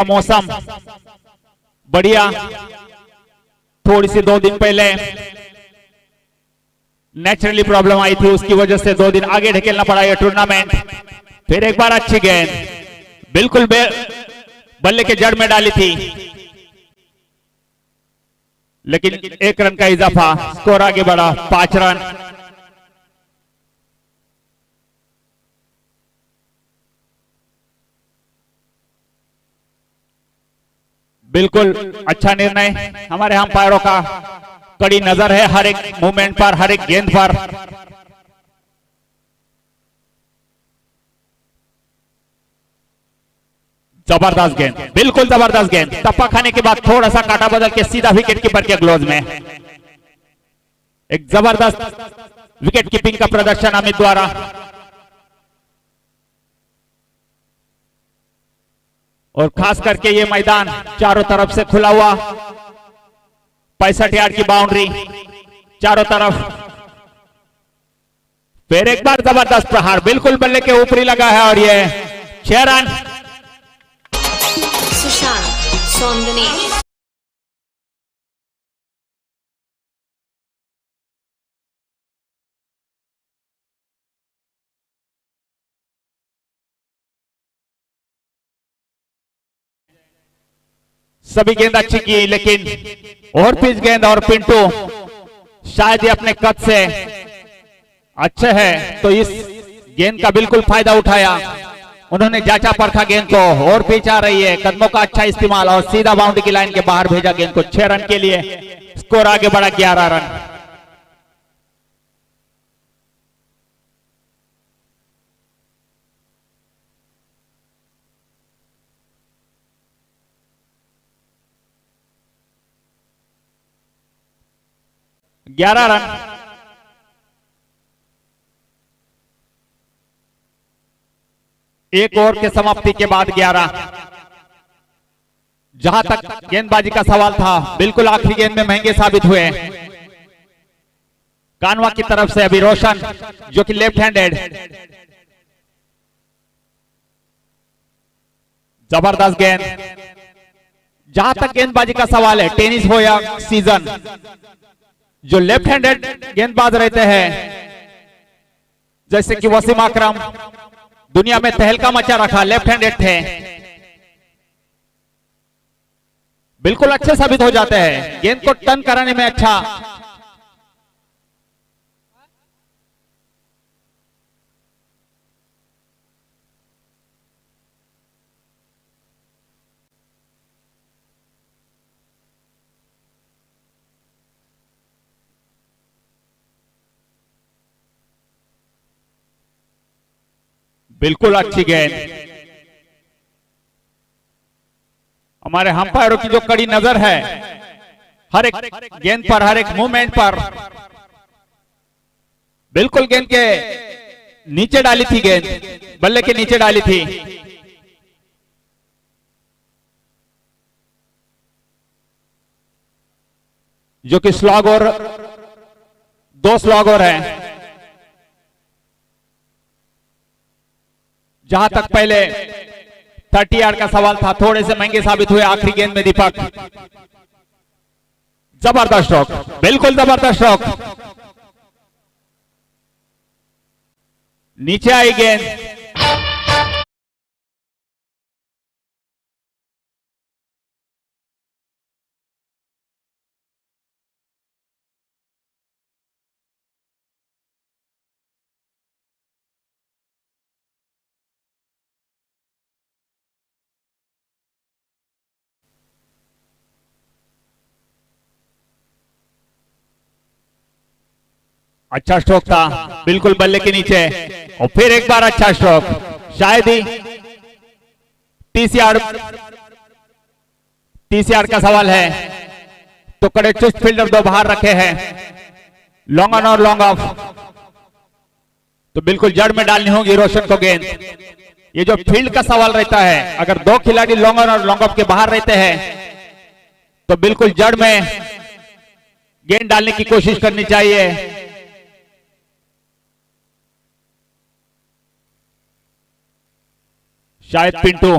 मौसम बढ़िया। थोड़ी सी 2 दिन पहले नेचुरली प्रॉब्लम आई थी, उसकी वजह से 2 दिन आगे ढकेलना पड़ा ये टूर्नामेंट। फिर एक बार अच्छी गेंद, बिल्कुल बल्ले के जड़ में डाली थी, लेकिन 1 रन का इजाफा, स्कोर आगे बढ़ा 5 रन। बिल्कुल अच्छा निर्णय, हमारे अंपायरों का कड़ी नजर है हर एक मूवमेंट पर, हर एक गेंद पर। जबरदस्त गेंद, बिल्कुल जबरदस्त गेंद। टप्पा खाने के बाद थोड़ा सा काटा बदल के सीधा विकेट कीपर के ग्लोव में। एक जबरदस्त विकेट कीपिंग का प्रदर्शन अमित द्वारा। और खास करके ये मैदान चारों तरफ से खुला हुआ, 65 यार्ड की बाउंड्री चारों तरफ। फिर एक बार जबरदस्त प्रहार, बिल्कुल बल्ले के ऊपरी लगा है और ये 6 रन। सुशांत सोंदने सभी गेंद अच्छी की, लेकिन और पिच गेंद और पिंटू शायद ये अपने कद से अच्छे हैं, तो इस गेंद का बिल्कुल फायदा उठाया। उन्होंने जांचा परखा गेंद को, और पिच आ रही है, कदमों का अच्छा इस्तेमाल और सीधा बाउंड्री की लाइन के बाहर भेजा गेंद को 6 रन के लिए। स्कोर आगे बढ़ा 11 रन। ग्यारह रन। एक ओवर के समाप्ति के बाद 11। जहां तक गेंदबाजी का सवाल था, बिल्कुल आखिरी गेंद में महंगे साबित हुए। कानवा की तरफ से अभी रोशन, जो कि लेफ्ट हैंडेड, जबरदस्त गेंद। जहां तक गेंदबाजी का सवाल है, टेनिस हो या सीजन, जो लेफ्ट हैंडेड गेंदबाज रहते हैं, जैसे कि वसीम अकरम, दुनिया में तहलका मचा रखा, लेफ्ट हैंडेड थे, बिल्कुल अच्छे साबित हो जाते हैं गेंद को टर्न कराने में। अच्छा, बिल्कुल अच्छी गेंद। हमारे अंपायरों की जो कड़ी नजर है हर एक गेंद पर, हर एक मूवमेंट पर। बिल्कुल गेंद के नीचे डाली थी, गेंद बल्ले के नीचे डाली थी। जो कि स्लॉग और 2 स्लॉग और हैं। जहां तक पहले 30 यार्ड का सवाल था, थोड़े से महंगे साबित हुए आखिरी गेंद में दीपक। जबरदस्त स्ट्रोक, बिल्कुल जबरदस्त स्ट्रोक। नीचे आई गेंद, अच्छा स्ट्रोक था, बिल्कुल बल्ले के नीचे। और फिर एक बार अच्छा स्ट्रोक, शायद ही 30 यार्ड का सवाल है, तो कड़े चुस्त फील्डर 2 बाहर रखे हैं। लॉन्ग ऑन और लॉन्ग ऑफ, तो बिल्कुल जड़ में डालनी होगी रोशन को गेंद। ये जो फील्ड का सवाल रहता है, अगर 2 खिलाड़ी लॉन्ग ऑन और लॉन्ग ऑफ के बाहर रहते हैं, तो बिल्कुल जड़ में गेंद डालने की कोशिश करनी चाहिए। शायद पिंटू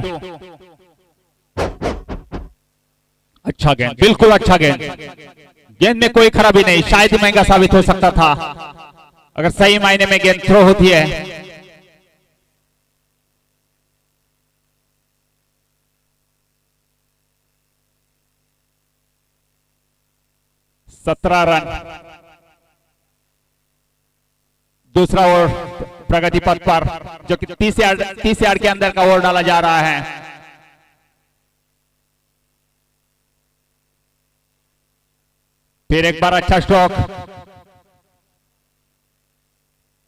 अच्छा गेंद, बिल्कुल अच्छा गेंद। गेंद में कोई खराबी नहीं, शायद ही महंगा साबित हो सकता था अगर सही मायने में गेंद थ्रो होती है। सत्रह रन, दूसरा ओवर प्रगति पथ पर, जो कि 30 यार्ड के अंदर का ओवर डाला जा रहा है। फिर एक बार अच्छा स्ट्रोक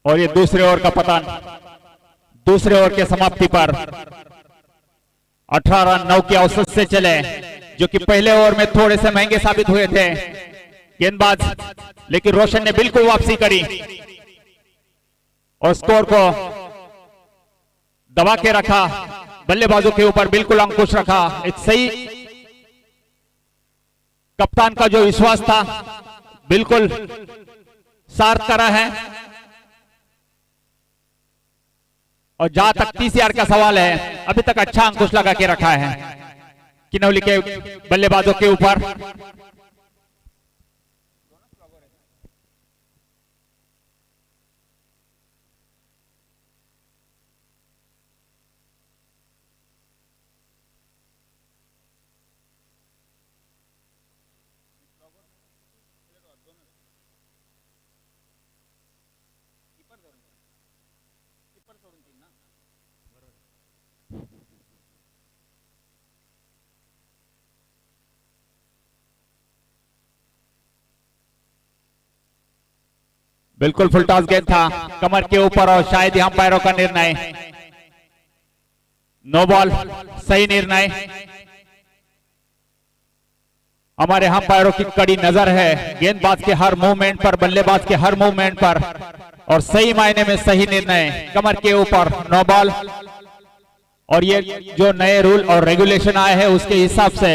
और ये दूसरे ओवर का पतन। दूसरे ओवर के समाप्ति पर 18 रन 9 की औसत से चले, जो कि पहले ओवर में थोड़े से महंगे साबित हुए थे गेंदबाज, लेकिन रोशन ने बिल्कुल वापसी करी और स्कोर को दबा के रखा। बल्लेबाजों के ऊपर बिल्कुल अंकुश रखा। एक सही कप्तान का जो विश्वास था बिल्कुल सार्थ करा है। और जहां तक 30 यार्ड का सवाल है, अभी तक अच्छा अंकुश लगा के रखा है किनौली के बल्लेबाजों के ऊपर। बिल्कुल फुल टॉस गेंद था कमर के ऊपर और शायद ही अंपायरों का निर्णय नो बॉल, सही निर्णय। हमारे अंपायरों की कड़ी नजर है गेंदबाज के हर मूवमेंट पर, बल्लेबाज के हर मूवमेंट पर, और सही मायने में सही निर्णय। कमर के ऊपर नो बॉल, और ये जो नए रूल और रेगुलेशन आए हैं उसके हिसाब से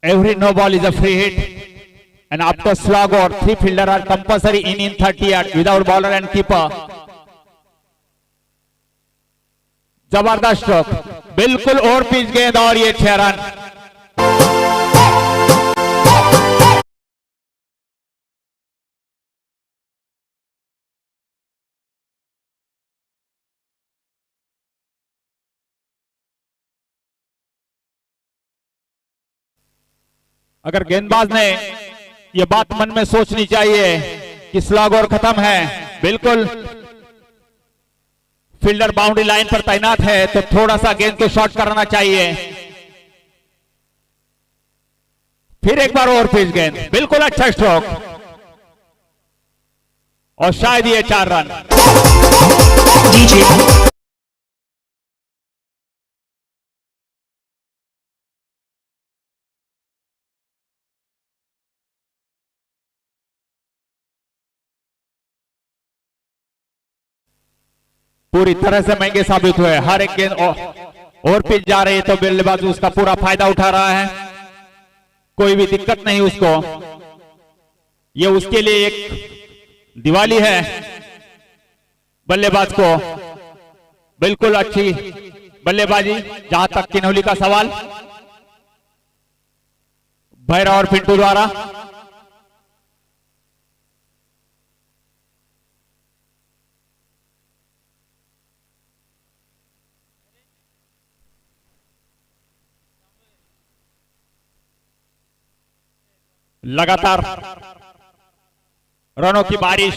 every no ball is a free hit and after slug or 3 fielder are compulsory in 30 yards without bowler and keeper। जबरदस्त स्ट्रोक, बिल्कुल और पिच गेंद और ये 6 रन। अगर गेंदबाज ने ये बात मन में सोचनी चाहिए कि स्लॉग और खत्म है, बिल्कुल फील्डर बाउंड्री लाइन पर तैनात है, तो थोड़ा सा गेंद को शॉर्ट करना चाहिए। फिर एक बार और पिच गेंद, बिल्कुल अच्छा स्ट्रोक और शायद ये 4 रन। पूरी तरह से महंगे साबित हुए। हर एक गेंद और पिच जा रही है तो बल्लेबाज उसका पूरा फायदा उठा रहा है, कोई भी दिक्कत नहीं उसको। ये उसके लिए एक दिवाली है बल्लेबाज को। बिल्कुल अच्छी बल्लेबाजी। जहां तक किनौली का सवाल, भैरव और पिंटू द्वारा लगातार रनों की बारिश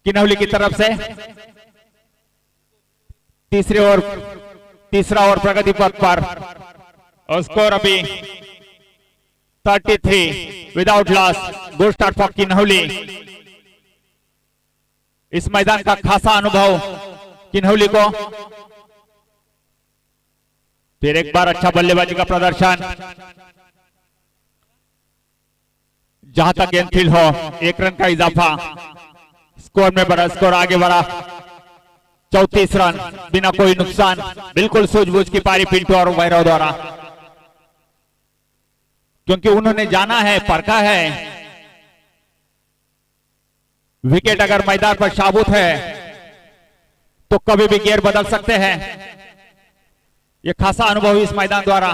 किनौली की तरफ से। तीसरा ओवर प्रगति पथ पर और स्कोर अभी 33 without loss. Good start for Kinauli. इस मैदान का खासा अनुभव किनौली को। फिर एक बार अच्छा बल्लेबाजी का प्रदर्शन। जहां तक गेंद फील्ड हो, 1 रन का इजाफा। स्कोर में बढ़ा, स्कोर आगे बढ़ा 34 रन बिना कोई नुकसान। बिल्कुल सूझबूझ की पारी पिंटू और भैरव द्वारा, क्योंकि उन्होंने जाना है, परखा है विकेट अगर मैदान पर साबुत है तो कभी भी गियर बदल सकते हैं। ये खासा अनुभव इस मैदान द्वारा।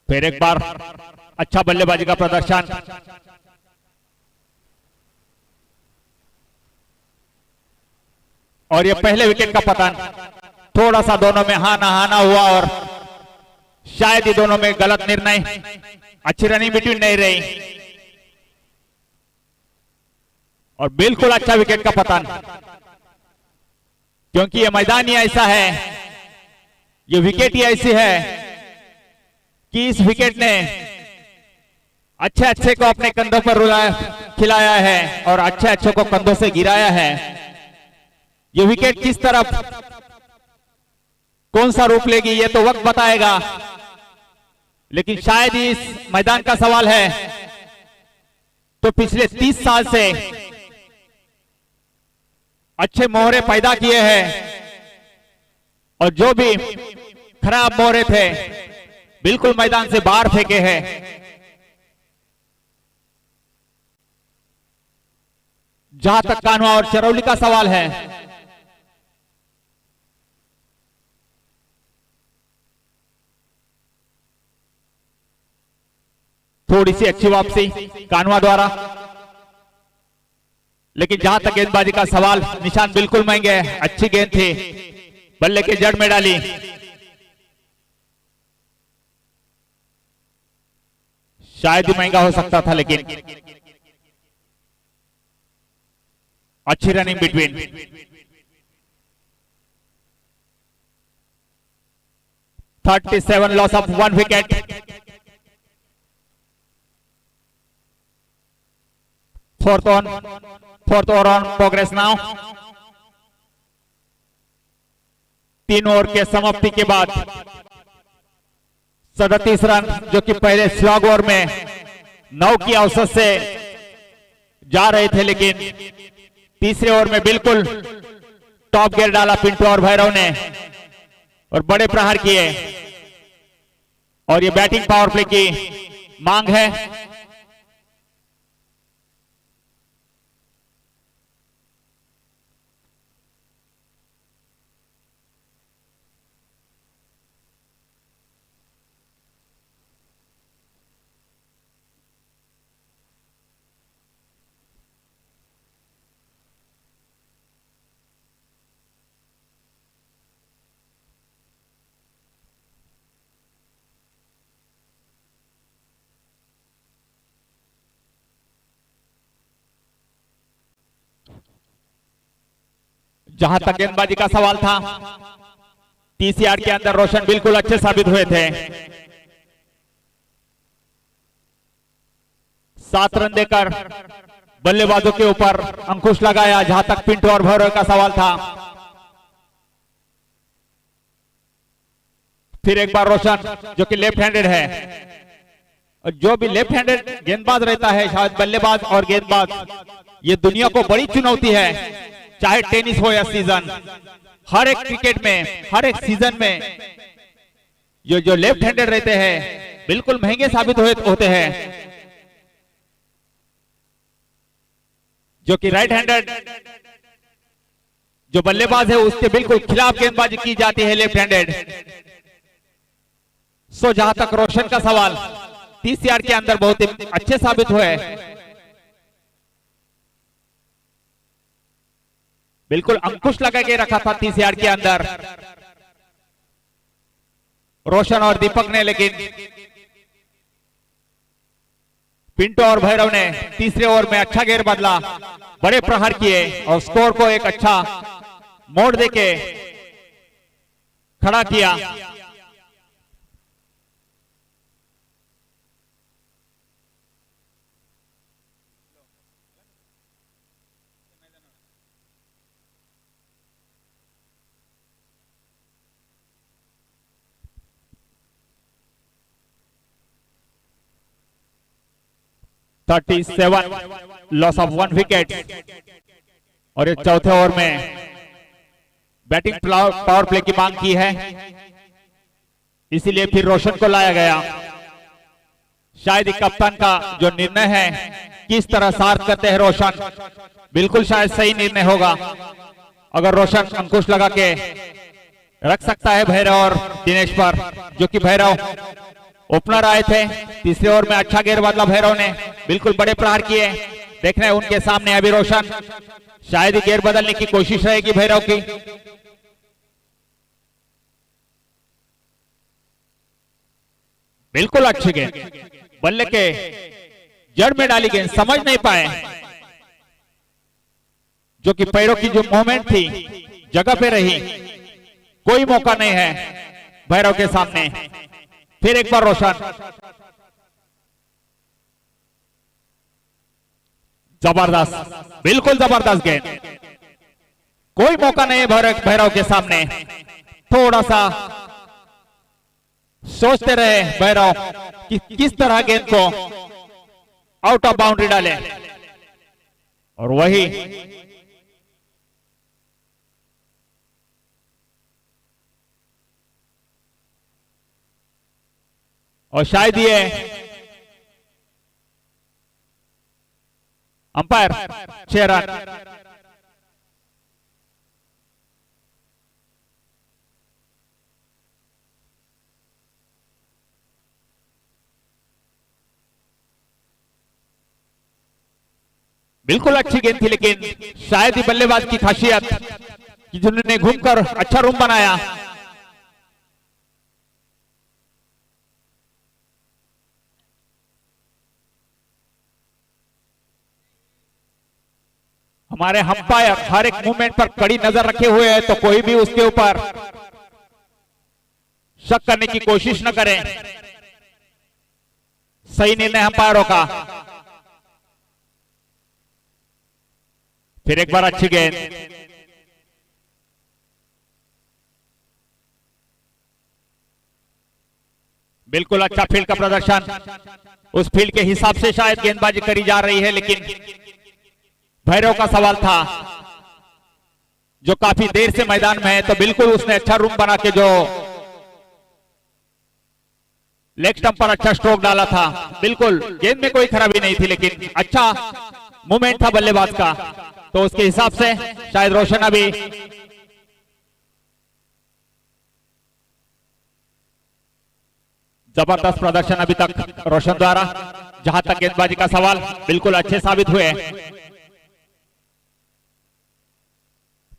फिर एक बार अच्छा बल्लेबाजी का प्रदर्शन। और ये पहले विकेट का पतन। थोड़ा सा दोनों में हाना हाना हुआ और शायद ये दोनों में गलत निर्णय। अच्छी रनिंग बिटवीन नहीं रही और बिल्कुल अच्छा विकेट का पतन, क्योंकि ये मैदान ही ऐसा है, ये विकेट ही ऐसी है कि इस विकेट ने अच्छे अच्छे को अपने कंधों पर खिलाया है और अच्छे अच्छे को कंधों से गिराया है। ये विकेट किस तरफ कौन सा रूप लेगी ये तो वक्त बताएगा, लेकिन शायद ही इस मैदान का सवाल है तो पिछले 30 साल से अच्छे मोहरे पैदा किए हैं और जो भी खराब मोहरे थे बिल्कुल मैदान से बाहर फेंके हैं। जहां तक कान्हा और चरौली का सवाल है, थोड़ी सी अच्छी वापसी कान्हा द्वारा, लेकिन जहां तक गेंदबाजी का सवाल, निशान बिल्कुल महंगे है। अच्छी गेंद थी, बल्ले के जड़ में डाली। शायद ही महंगा हो सकता था, लेकिन अच्छी running between. (37) loss of 1 wicket. Fourth over on progress now. 3 over के समाप्ति के बाद 37 रन, जो कि पहले स्लॉग ओवर में 9 की औसत से जा रहे थे, लेकिन तीसरे ओवर में बिल्कुल टॉप गियर डाला पिंटू और भैरव ने और बड़े प्रहार किए और ये बैटिंग पावर प्ले की मांग है। जहां तक गेंदबाजी का सवाल था, 30 यार्ड के अंदर रोशन बिल्कुल अच्छे साबित हुए थे। 7 रन देकर बल्लेबाजों के ऊपर अंकुश लगाया। जहां तक पिंटू और भैरव का सवाल था, फिर एक बार रोशन, जो कि लेफ्ट हैंडेड है, और जो भी लेफ्ट हैंडेड गेंदबाज रहता है, शायद बल्लेबाज और गेंदबाज, ये दुनिया को बड़ी चुनौती है। चाहे टेनिस हो या सीजन, हर एक क्रिकेट में, हर एक सीजन में जो लेफ्ट हैंडेड रहते हैं बिल्कुल महंगे साबित होते हैं। जो कि राइट हैंडेड जो बल्लेबाज है उसके बिल्कुल खिलाफ गेंदबाजी की जाती है लेफ्ट हैंडेड। सो जहां तक रोशन का सवाल, 30 यार्ड के अंदर बहुत ही अच्छे साबित हुए। बिल्कुल अंकुश लगा के रखा था 30 यार्ड के अंदर रोशन और दीपक ने, लेकिन पिंटू और भैरव ने तीसरे ओवर में अच्छा गेर बदला, बड़े प्रहार किए और स्कोर को एक अच्छा मोड़ देके खड़ा किया। Loss of 1 wicket. और ये चौथे ओवर में बैटिंग पावर प्ले की मांग की है, इसीलिए फिर रोशन को लाया गया। शायद कप्तान का जो निर्णय है, किस तरह सार्थ करते हैं रोशन, बिल्कुल शायद सही निर्णय होगा। अगर रोशन अंकुश लगा के रख सकता है भैरव और दिनेश पर, जो कि भैरव ओपनर आए थे। तीसरे ओवर में अच्छा गेंद बदला भैरव ने, बिल्कुल बड़े प्रहार किए। देख रहे हैं उनके सामने अभी रोशन, शायद ही गेंद बदलने की कोशिश रहेगी भैरव की। बिल्कुल अच्छी गेंद, बल्ले के जड़ में डाली गेंद, समझ नहीं पाए, जो कि पैरों की जो मूवमेंट थी जगह पे रही। कोई मौका नहीं है भैरव के सामने। फिर एक बार रोशन, जबरदस्त, बिल्कुल जबरदस्त गेंद। कोई मौका नहीं है भैरव के सामने। थोड़ा सा सोचते रहे भैरव कि किस तरह गेंद को आउट ऑफ बाउंड्री डाले, और वही और शायद ये अंपायर 6 रन। बिल्कुल अच्छी गेंद थी, लेकिन शायद ही बल्लेबाज की खासियत कि जिन्होंने घूमकर अच्छा रूम बनाया। हमारे अंपायर हर एक मूवमेंट पर कड़ी नजर रखे हुए हैं, तो कोई भी उसके ऊपर शक करने की कोशिश न करें। सही निर्णय अंपायरों का। फिर एक बार अच्छी गेंद, बिल्कुल अच्छा फील्ड का प्रदर्शन। उस फील्ड के हिसाब से शायद गेंदबाजी करी जा रही है, लेकिन भैरव का सवाल था जो काफी देर से मैदान में है, तो बिल्कुल उसने अच्छा रूम बना के जो लेग स्टंप पर अच्छा स्ट्रोक डाला था। बिल्कुल गेंद में कोई खराबी नहीं थी, लेकिन अच्छा मूवमेंट था बल्लेबाज का, तो उसके हिसाब से शायद रोशन अभी जबरदस्त प्रदर्शन अभी तक रोशन द्वारा। जहां तक गेंदबाजी का सवाल, बिल्कुल अच्छे साबित हुए।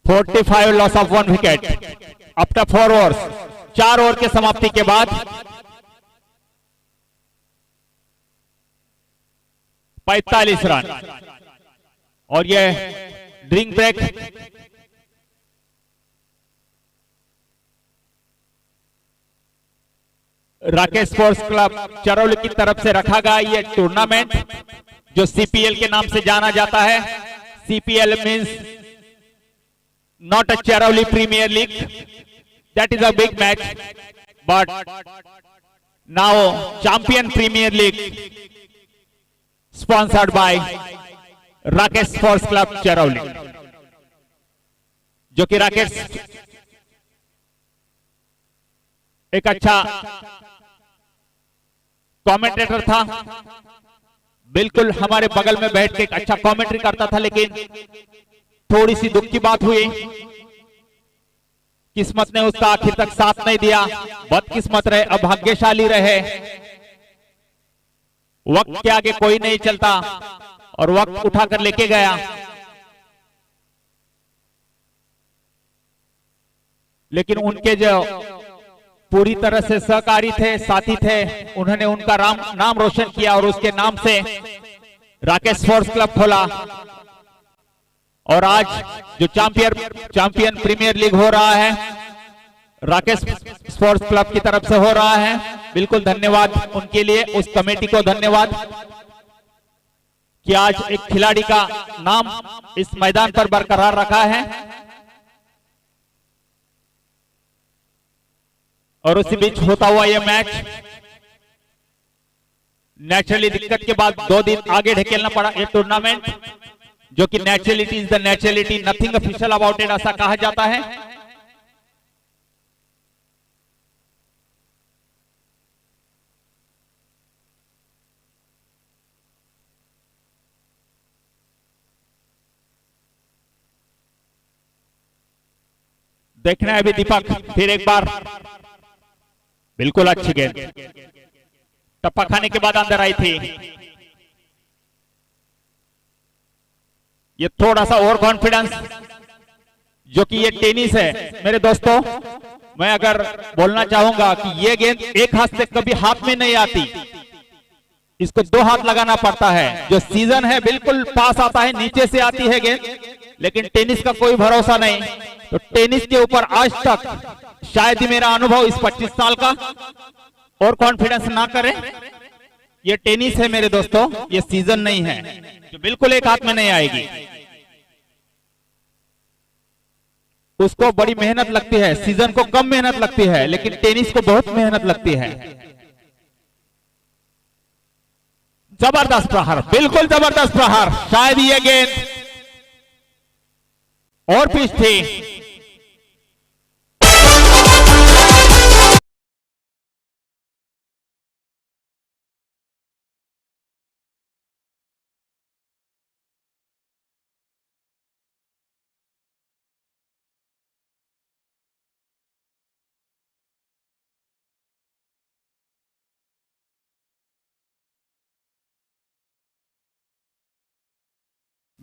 45 loss of 1 wicket after 4 overs. 4 over के समाप्ति के बाद 45 रन। और ये drink break Rakesh sports club Charauli की तरफ से रखा गया ये टूर्नामेंट, जो सीपीएल के नाम से जाना जाता है। CPL means not a Charauli Premier League. That is a big match. But now Champion Premier League sponsored by Rakesh Sports Club Charauli, जो कि राकेश एक अच्छा कमेंटेटर था। बिल्कुल हमारे बगल में बैठ के एक अच्छा कमेंट्री करता था, लेकिन थोड़ी सी दुख की बात हुई, किस्मत ने उसका आखिर तक साथ नहीं दिया। बदकिस्मत रहे, अभाग्यशाली रहे। वक्त के आगे कोई नहीं चलता, और वक्त उठाकर लेके गया। लेकिन उनके जो पूरी तरह से सहकारी थे, साथी थे, उन्होंने उनका नाम रोशन किया, और उसके नाम से राकेश स्पोर्ट्स क्लब खोला। और आज जो चैंपियन प्रीमियर लीग हो रहा है, राकेश स्पोर्ट्स क्लब की तरफ से हो रहा है। बिल्कुल धन्यवाद उनके लिए, उस कमेटी को धन्यवाद कि आज एक खिलाड़ी का नाम इस मैदान पर बरकरार रखा है। और उसी बीच होता हुआ यह मैच नेचुरली दिक्कत के बाद 2 दिन आगे ढकेलना पड़ा। ये टूर्नामेंट जो कि naturality is the naturality, nothing official about it, ऐसा कहा जाता है। देखना है अभी दीपक, फिर एक बार, बिल्कुल अच्छी गेंद, टप्पा खाने के बाद अंदर आई थी। ये थोड़ा सा ओवर कॉन्फिडेंस, जो कि ये टेनिस है मेरे दोस्तों, मैं अगर बोलना चाहूंगा कि ये गेंद एक हाथ से कभी हाथ में नहीं आती, इसको दो हाथ लगाना पड़ता है। जो सीजन है बिल्कुल पास आता है, नीचे से आती है गेंद, लेकिन टेनिस का कोई भरोसा नहीं। तो टेनिस के ऊपर आज तक शायद ही मेरा अनुभव इस 25 साल का, और कॉन्फिडेंस ना करें। ये टेनिस है मेरे दोस्तों, ये सीजन नहीं है जो बिल्कुल एक हाथ में नहीं आएगी। उसको बड़ी मेहनत लगती है, सीजन को कम मेहनत लगती है, लेकिन टेनिस को बहुत मेहनत लगती है। जबरदस्त प्रहार, बिल्कुल जबरदस्त प्रहार। शायद ये गेंद और पिच थी।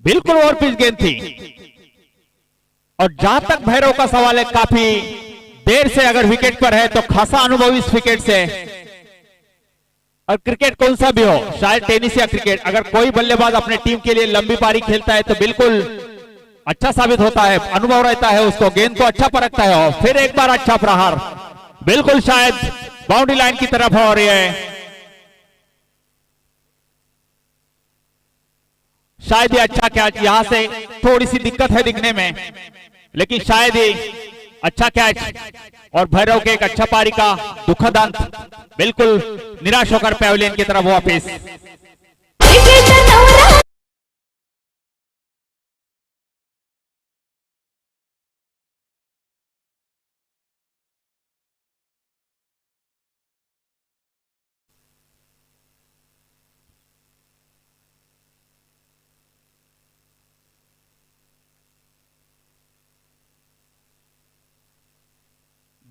बिल्कुल और पिच गेंद थी। और जहां तक भैरव का सवाल है, काफी देर से अगर विकेट पर है तो खासा अनुभव इस विकेट से। और क्रिकेट कौन सा भी हो, शायद टेनिस या क्रिकेट, अगर कोई बल्लेबाज अपने टीम के लिए लंबी पारी खेलता है तो बिल्कुल अच्छा साबित होता है, अनुभव रहता है उसको, गेंद को अच्छा परखता है। और फिर एक बार अच्छा प्रहार, बिल्कुल शायद बाउंड्री लाइन की तरफ हो रही है। शायद ये अच्छा कैच, यहां से थोड़ी सी दिक्कत है दिखने में, लेकिन शायद ये अच्छा कैच। और भैरव के एक अच्छा पारी का दुखद अंत, बिल्कुल निराश होकर पैवेलियन की तरफ वापस।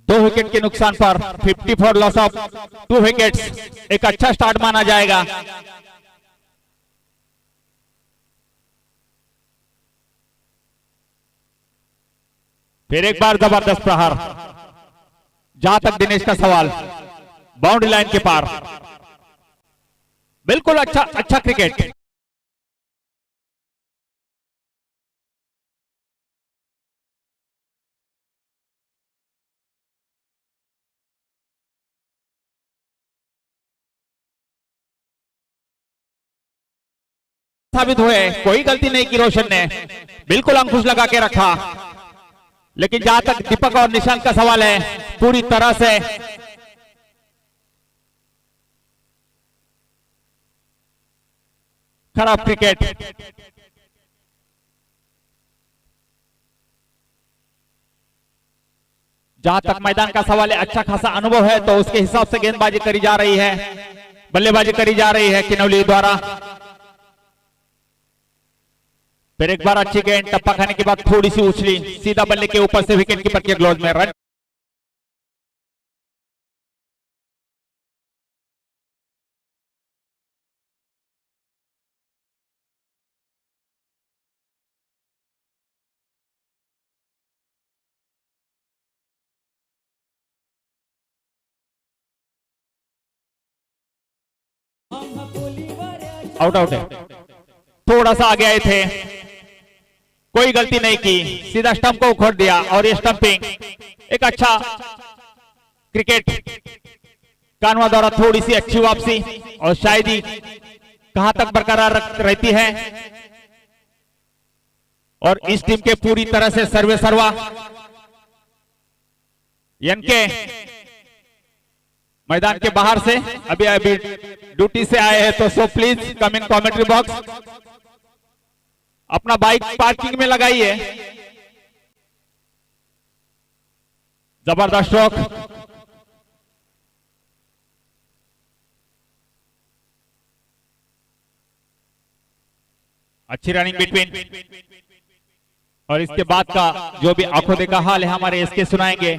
दो विकेट के नुकसान पर 50 फॉर लॉस ऑफ 2 विकेट्स, एक अच्छा स्टार्ट माना जाएगा। फिर एक बार जबरदस्त प्रहार, जहां तक दिनेश का सवाल, बाउंड्री लाइन के पार, बिल्कुल अच्छा क्रिकेट। साबित हुए, कोई गलती नहीं की रोशन ने, बिल्कुल अंकुश लगा के रखा। लेकिन जहां तक दीपक और निशांत का सवाल है, पूरी तरह से खराब क्रिकेट। जहां तक मैदान का सवाल है, अच्छा खासा अनुभव है, तो उसके हिसाब से गेंदबाजी करी जा रही है, बल्लेबाजी करी जा रही है किनौली द्वारा। फिर एक बार अच्छी गेंद, टप्पा खाने के बाद थोड़ी सी उछली, सीधा बल्ले के ऊपर से विकेट कीपर के ग्लोव में रन। आउट है, थोड़ा सा आगे आए थे, कोई गलती नहीं की, सीधा स्टंप को उखड़ दिया। और ये स्टंपिंग एक अच्छा क्रिकेट, कानवा द्वारा थोड़ी सी अच्छी वापसी, और शायद ही कहां तक बरकरार रहती है। और इस टीम के पूरी तरह से सर्वे सर्वा के मैदान के बाहर से अभी ड्यूटी से आए हैं, तो so please come in commentary box, Apna bike parking में लगाइए। जबरदस्त स्ट्रोक, अच्छी रनिंग बिटवीन और इसके बाद का जो भी आंखों देखा हाल है हमारे इसके सुनाएंगे।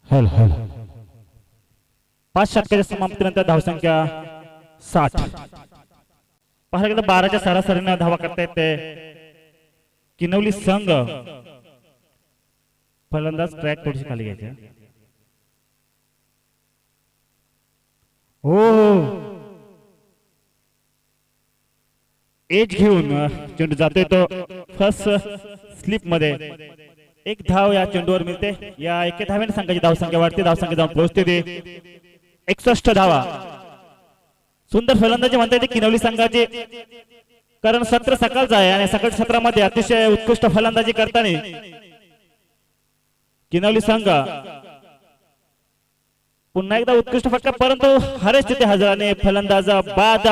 हल हल 5 षटकाच्या समाप्तीनंतर धावसंख्या 60. पाहायला गेलं 12च्या सरासरीने धावा करता येते किनवली संघ. फलंदाज ट्रॅक थोडीशी खाली घ्यायची. हो एज घेऊन चेंडू जातोय तो फर्स्ट स्लिप मध्ये. एक धाव या चेंडूवर मिळते. या एके धावेने संघाची धावसंख्या वाढते. धावसंख्या जाऊन पोहोचते ते 61 धावा. सुंदर फलंदाजी म्हणता येते किनवली संघाची, कारण सत्र सकाळचं आहे आणि सकाळ सत्रामध्ये अतिशय उत्कृष्ट फलंदाजी करताना किनवली संघ पुन्हा एकदा उत्कृष्ट फटका, परंतु हरेच तिथे हजर आणि फलंदाज बाद.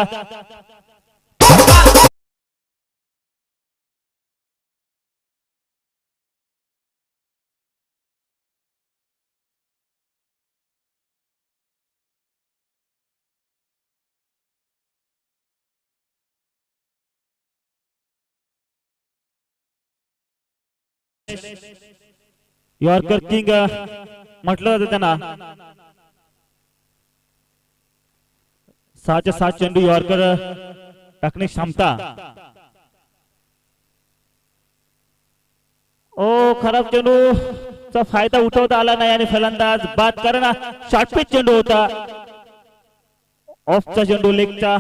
यॉर्कर किंग म्हटलं जातं त्यांना. 6च्या 7 चेंडू यॉर्कर टाकण्याची क्षमता. ओ खराब चेंडू चा फायदा उठवता आला नाही आणि फलंदाज बाद. कारण शॉर्ट पिच चेंडू होता. ऑफचा चेंडू लेगचा.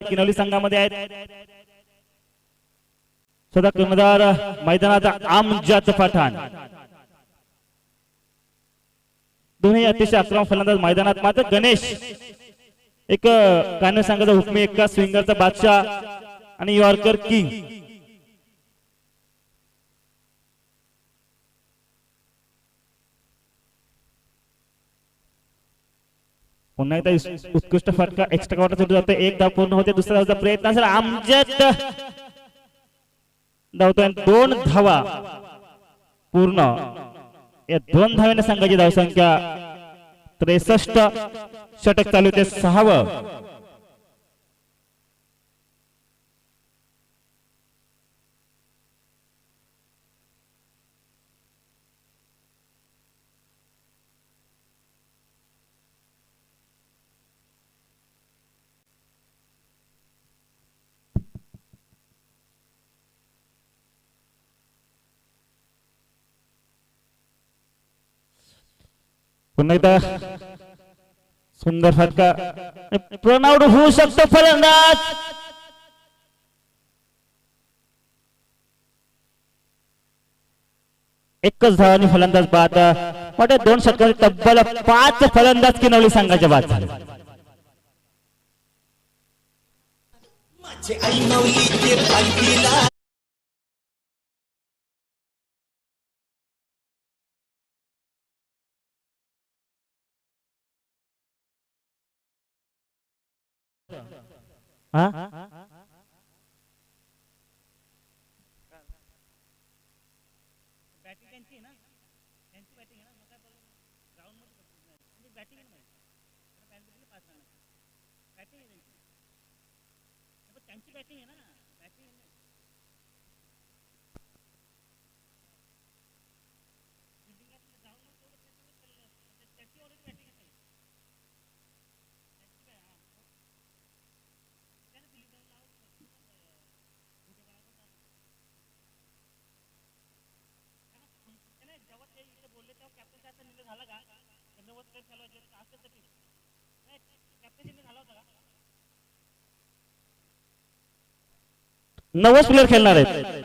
किनवली संघामध्ये आहेत सदा कर्णधार मैदानाचा आमजाद पठाण. दोन्ही अतिशय आक्रमक फलंदाज मैदानात. मात्र गणेश एक कान्हे संघाचा हुकमी एक्का, स्विंगरचा बादशाह आणि यॉर्कर किंग. पुन्हा एकदा उत्कृष्ट फटका एक्स्ट्रा कव्हर सुरू जातो. एक धाव पूर्ण होते. दुसऱ्या धावचा प्रयत्न असेल. आमजाद धावतोय. 2 धावा पूर्ण. या 2 धावेने संघाची धावसंख्या 63. षटक चालू होते 6वं. पुन्हा एकदा सुंदर फटका. प्रोनाउड होऊ शकतो फलंदाज. एकच धाव आणि फलंदाज बाद. मोठ्या 2 षटकांमध्ये तब्बल 5 फलंदाज किनवली संघाच्या बाद झाले. हा 9 प्लेयर खेळणार आहेत.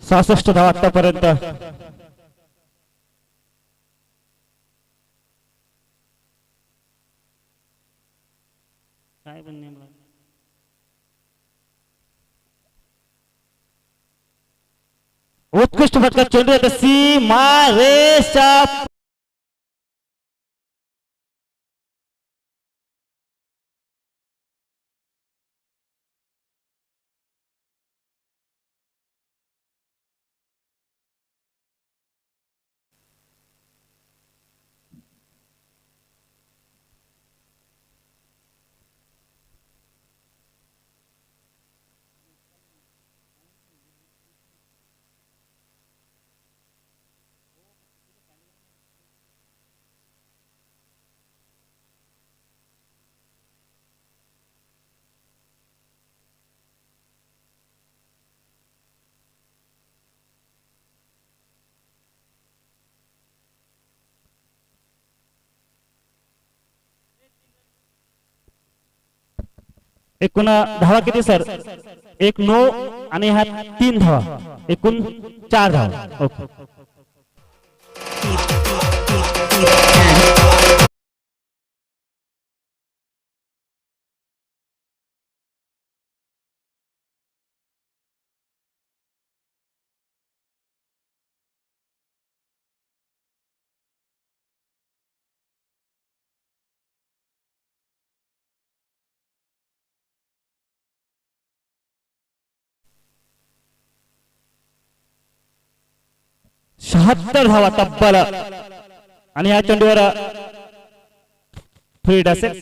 सहासष्ट धावा आतापर्यंत. काय पण नेमला उत्कृष्ट फटका चेंडू येतो सीमारेषा एकूण धावा किती सर? 1-9 आणि ह्या 3 धावा, एकूण 4 धावा. ओके. शहात्तर धावा तब्बल आणि ह्या चेंडूवर फ्रीड असेल.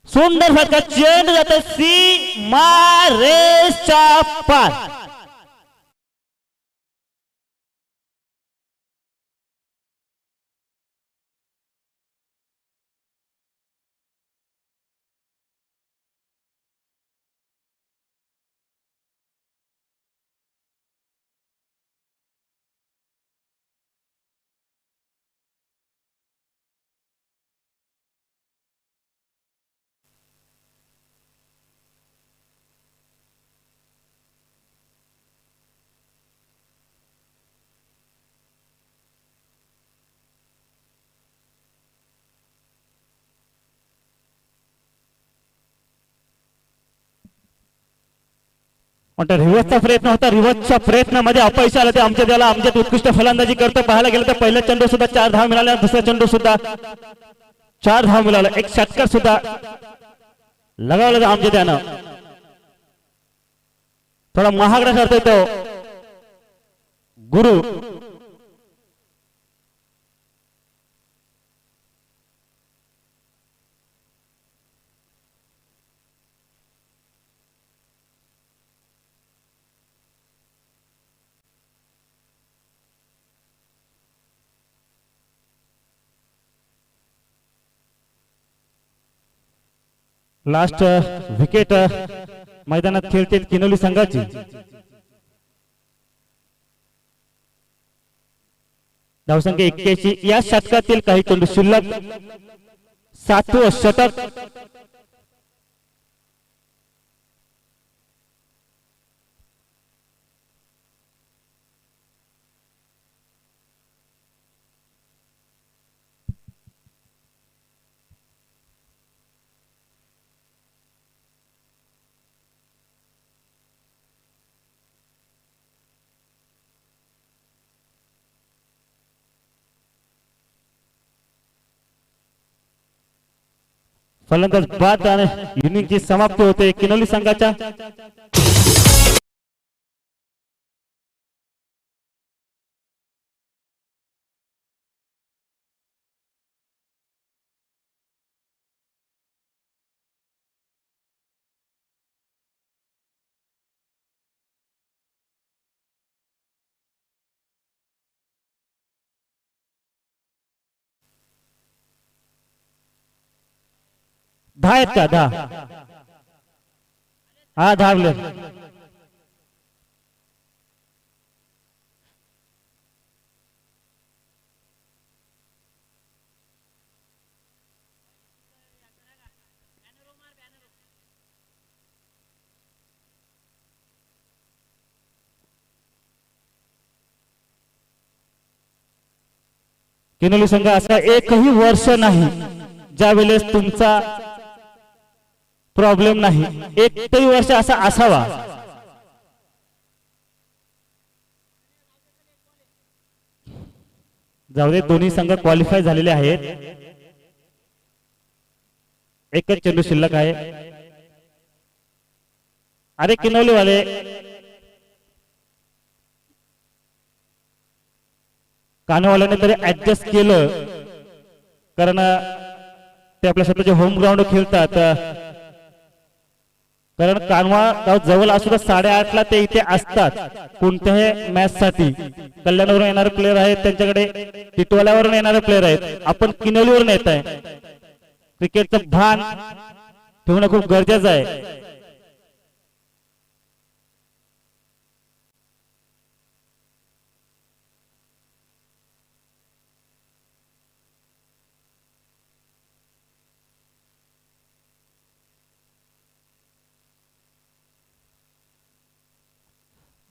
सुंदर फटका चेंडू जातो सीमारेषा पार. रिव्हर्सचा प्रयत्न होता. रिव्हर्सच्या प्रयत्नामध्ये अपयश आलं. ते आमच्या त्याला आमच्यात उत्कृष्ट फलंदाजी करतो. पाहायला गेलं तर पहिल्या चेंडू सुद्धा 4 धाव मिळाल्या, दुसऱ्या चेंडू सुद्धा 4 धाव मिळाला, एक षटकार सुद्धा लगावलं आमच्या त्यानं. थोडा महागडा ठरतोय तो गुरु. लास्ट विकेट मैदानात खेळते किनोली संघाची. धावसंख्या 81. या षटकातील काही चेंडू शिल्लक. 7वं षटक. फलंदाज बाद आणि इनिंगची समाप्ती होते किनोली संघाच्या. दहा आहेत का? 10. हा धावले. किनोली संघ असा एकही वर्ष नाही ज्या वेळेस तुमचा प्रॉब्लेम नाही. एकही वर्ष असा असावा. जाऊ दे, दोन्ही संघ क्वालिफाय झालेले आहेत. एकच चेंडू शिल्लक आहे. अरे किनोली वाले, कानवाल्याने तरी ऍडजस्ट केलं, कारण ते आपल्या स्वतःचे होम ग्राउंड खेळतात. कारण कानवा गाव जवळ असून 8:30ला ते इथे असतात कोणत्याही मॅच साठी. कल्याणवरून येणारे प्लेयर आहेत, त्यांच्याकडे टिटवाल्यावरून येणारे प्लेयर आहेत. आपण किनोलीवरून येत आहे. क्रिकेटचं भान ठेवणं खूप गरजेचं आहे.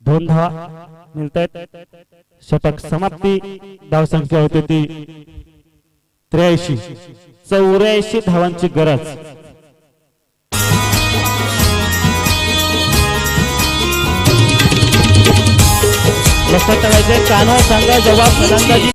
दोन धावा मिळत आहेत. षटक समाप्ती. धावसंख्या होती ती 83. 84 धावांची गरज. लक्षात ठेवायचे, कानवा संघ जेव्हा फलंदाजी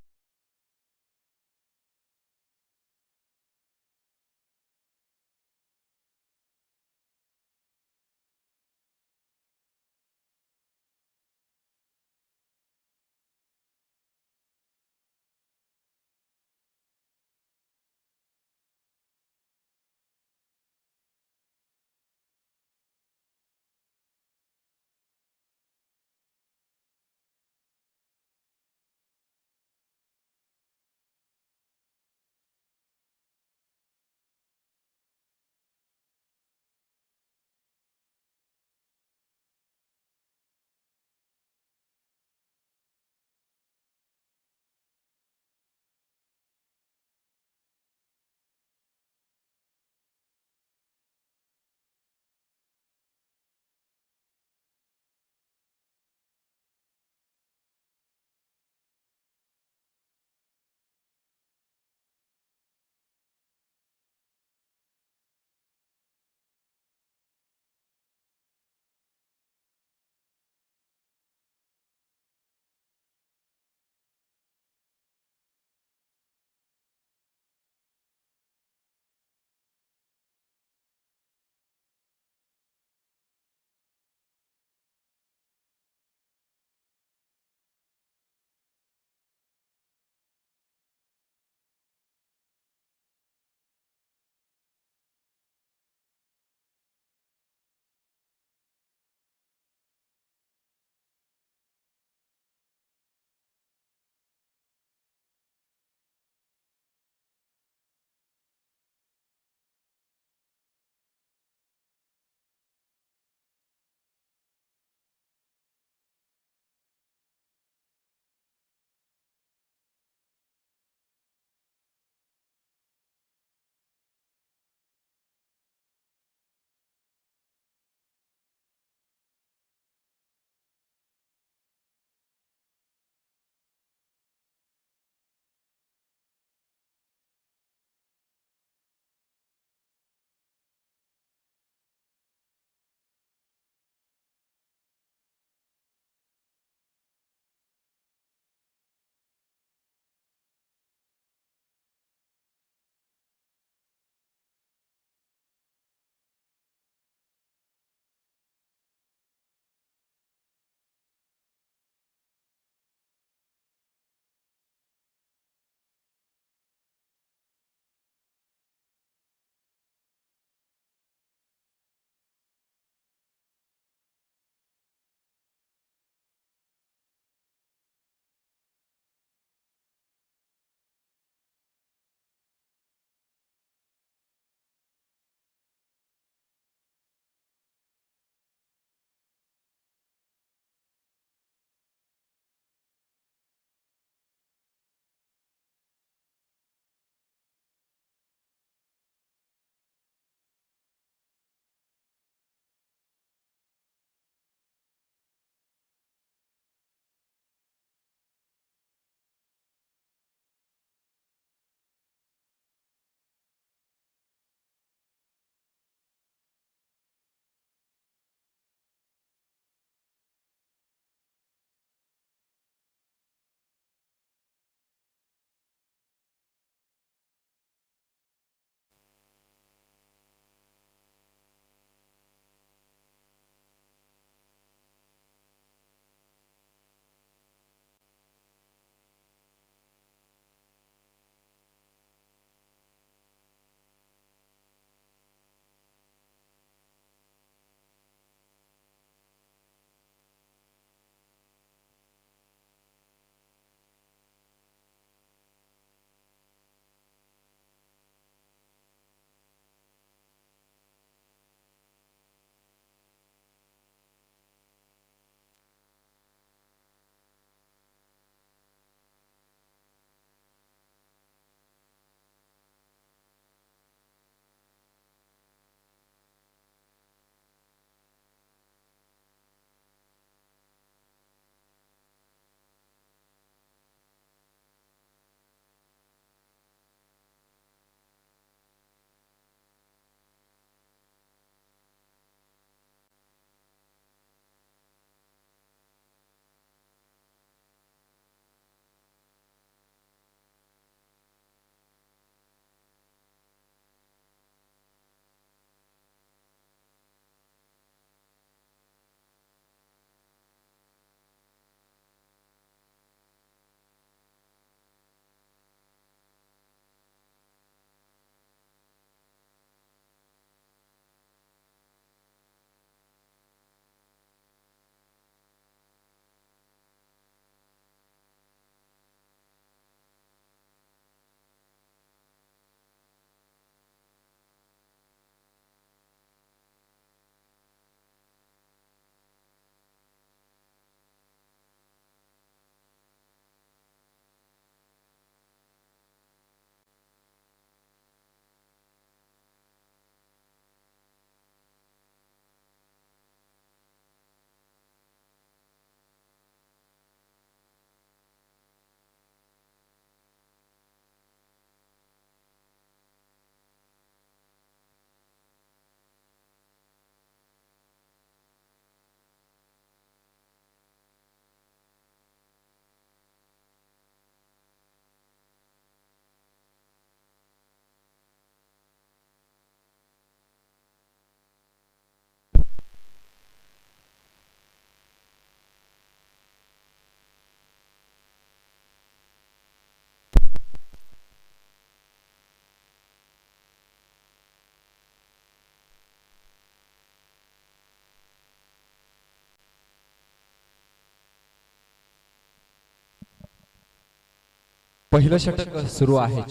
पहिलं षटक सुरू आहे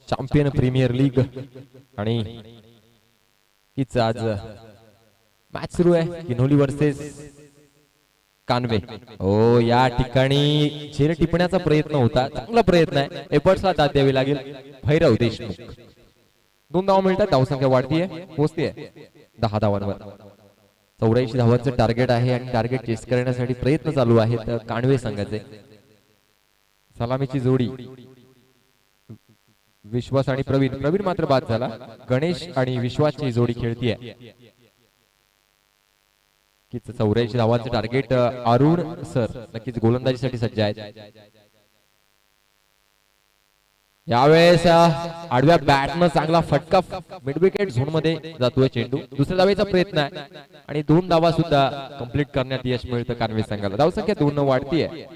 चॅम्पियन प्रीमियर लीग आणि हीच आज मॅच सुरू आहे किन्होली वर्सेस कानवे. हो या ठिकाणी झेल टिपण्याचा प्रयत्न होता, चांगला प्रयत्न आहे, एफर्ट्सला दाद द्यावी लागेल. भैरव देशमुख 2 धावा मिळतात, धावसंख्या वाढतीये, पोहोचतीये 10 धावांवर. 84 धावांचं टार्गेट आहे आणि टार्गेट चेस करण्यासाठी प्रयत्न चालू आहेत कानवे संघाचे. सलामीची जोडी विश्वास आणि प्रवीण. प्रवीण मात्र बाद झाला. गणेश आणि विश्वासची जोडी खेळतीये. 84 धावांचं टार्गेट. अरुण सर नक्कीच गोलंदाजीसाठी सज्ज आहेत. यावेळेस आडव्या बॅटनं चांगला फटका मिड विकेट झोन मध्ये जातोय चेंडू. दुसऱ्या धावेचा प्रयत्न आहे आणि 2 धावा सुद्धा कंप्लीट करण्यात यश मिळतं कानवे संघाला. धावसंख्या 2 न वाढतीये,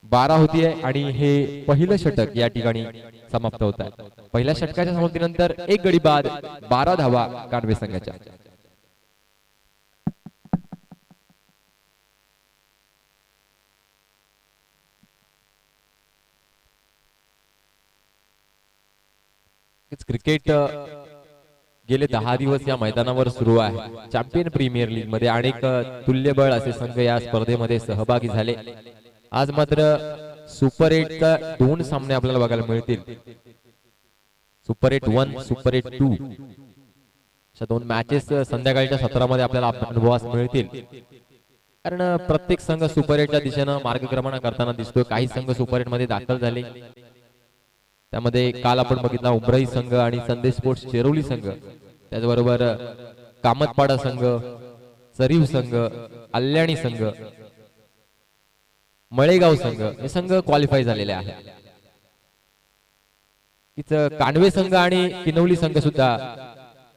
12 होतीये आणि हे पहिलं षटक या ठिकाणी समाप्त होत आहे. पहिल्या षटकाच्या समाप्तीनंतर 1 गडी बाद, 12 धावा कानवे संघाच्या. क्रिकेट गेले 10 दिवस या मैदानावर सुरू आहे. चॅम्पियन प्रीमियर लीग मध्ये अनेक तुल्यबळ असे संघ या स्पर्धेमध्ये सहभागी झाले. आज मात्र सुपर 8 चा 2 सामने आपल्याला बघायला मिळतील. सुपर 8 1, सुपर 8 2 अशा 2 मॅचेस संध्याकाळच्या सत्रामध्ये आपल्याला अनुभवास मिळतील. कारण प्रत्येक संघ सुपर 8 च्या दिशेनं मार्गक्रमण करताना दिसतोय. काही संघ सुपर 8 मध्ये दाखल झाले. त्यामध्ये काल आपण बघितला उमराई संघ आणि संदेश स्पोर्ट्स चेरोली संघ, त्याचबरोबर कामतपाडा संघ, सरीव संघ, कल्याणी संघ, मळेगाव संघ हे संघ क्वालिफाय झालेले आहेत. तिचं कानवे संघ आणि किनवली संघ सुद्धा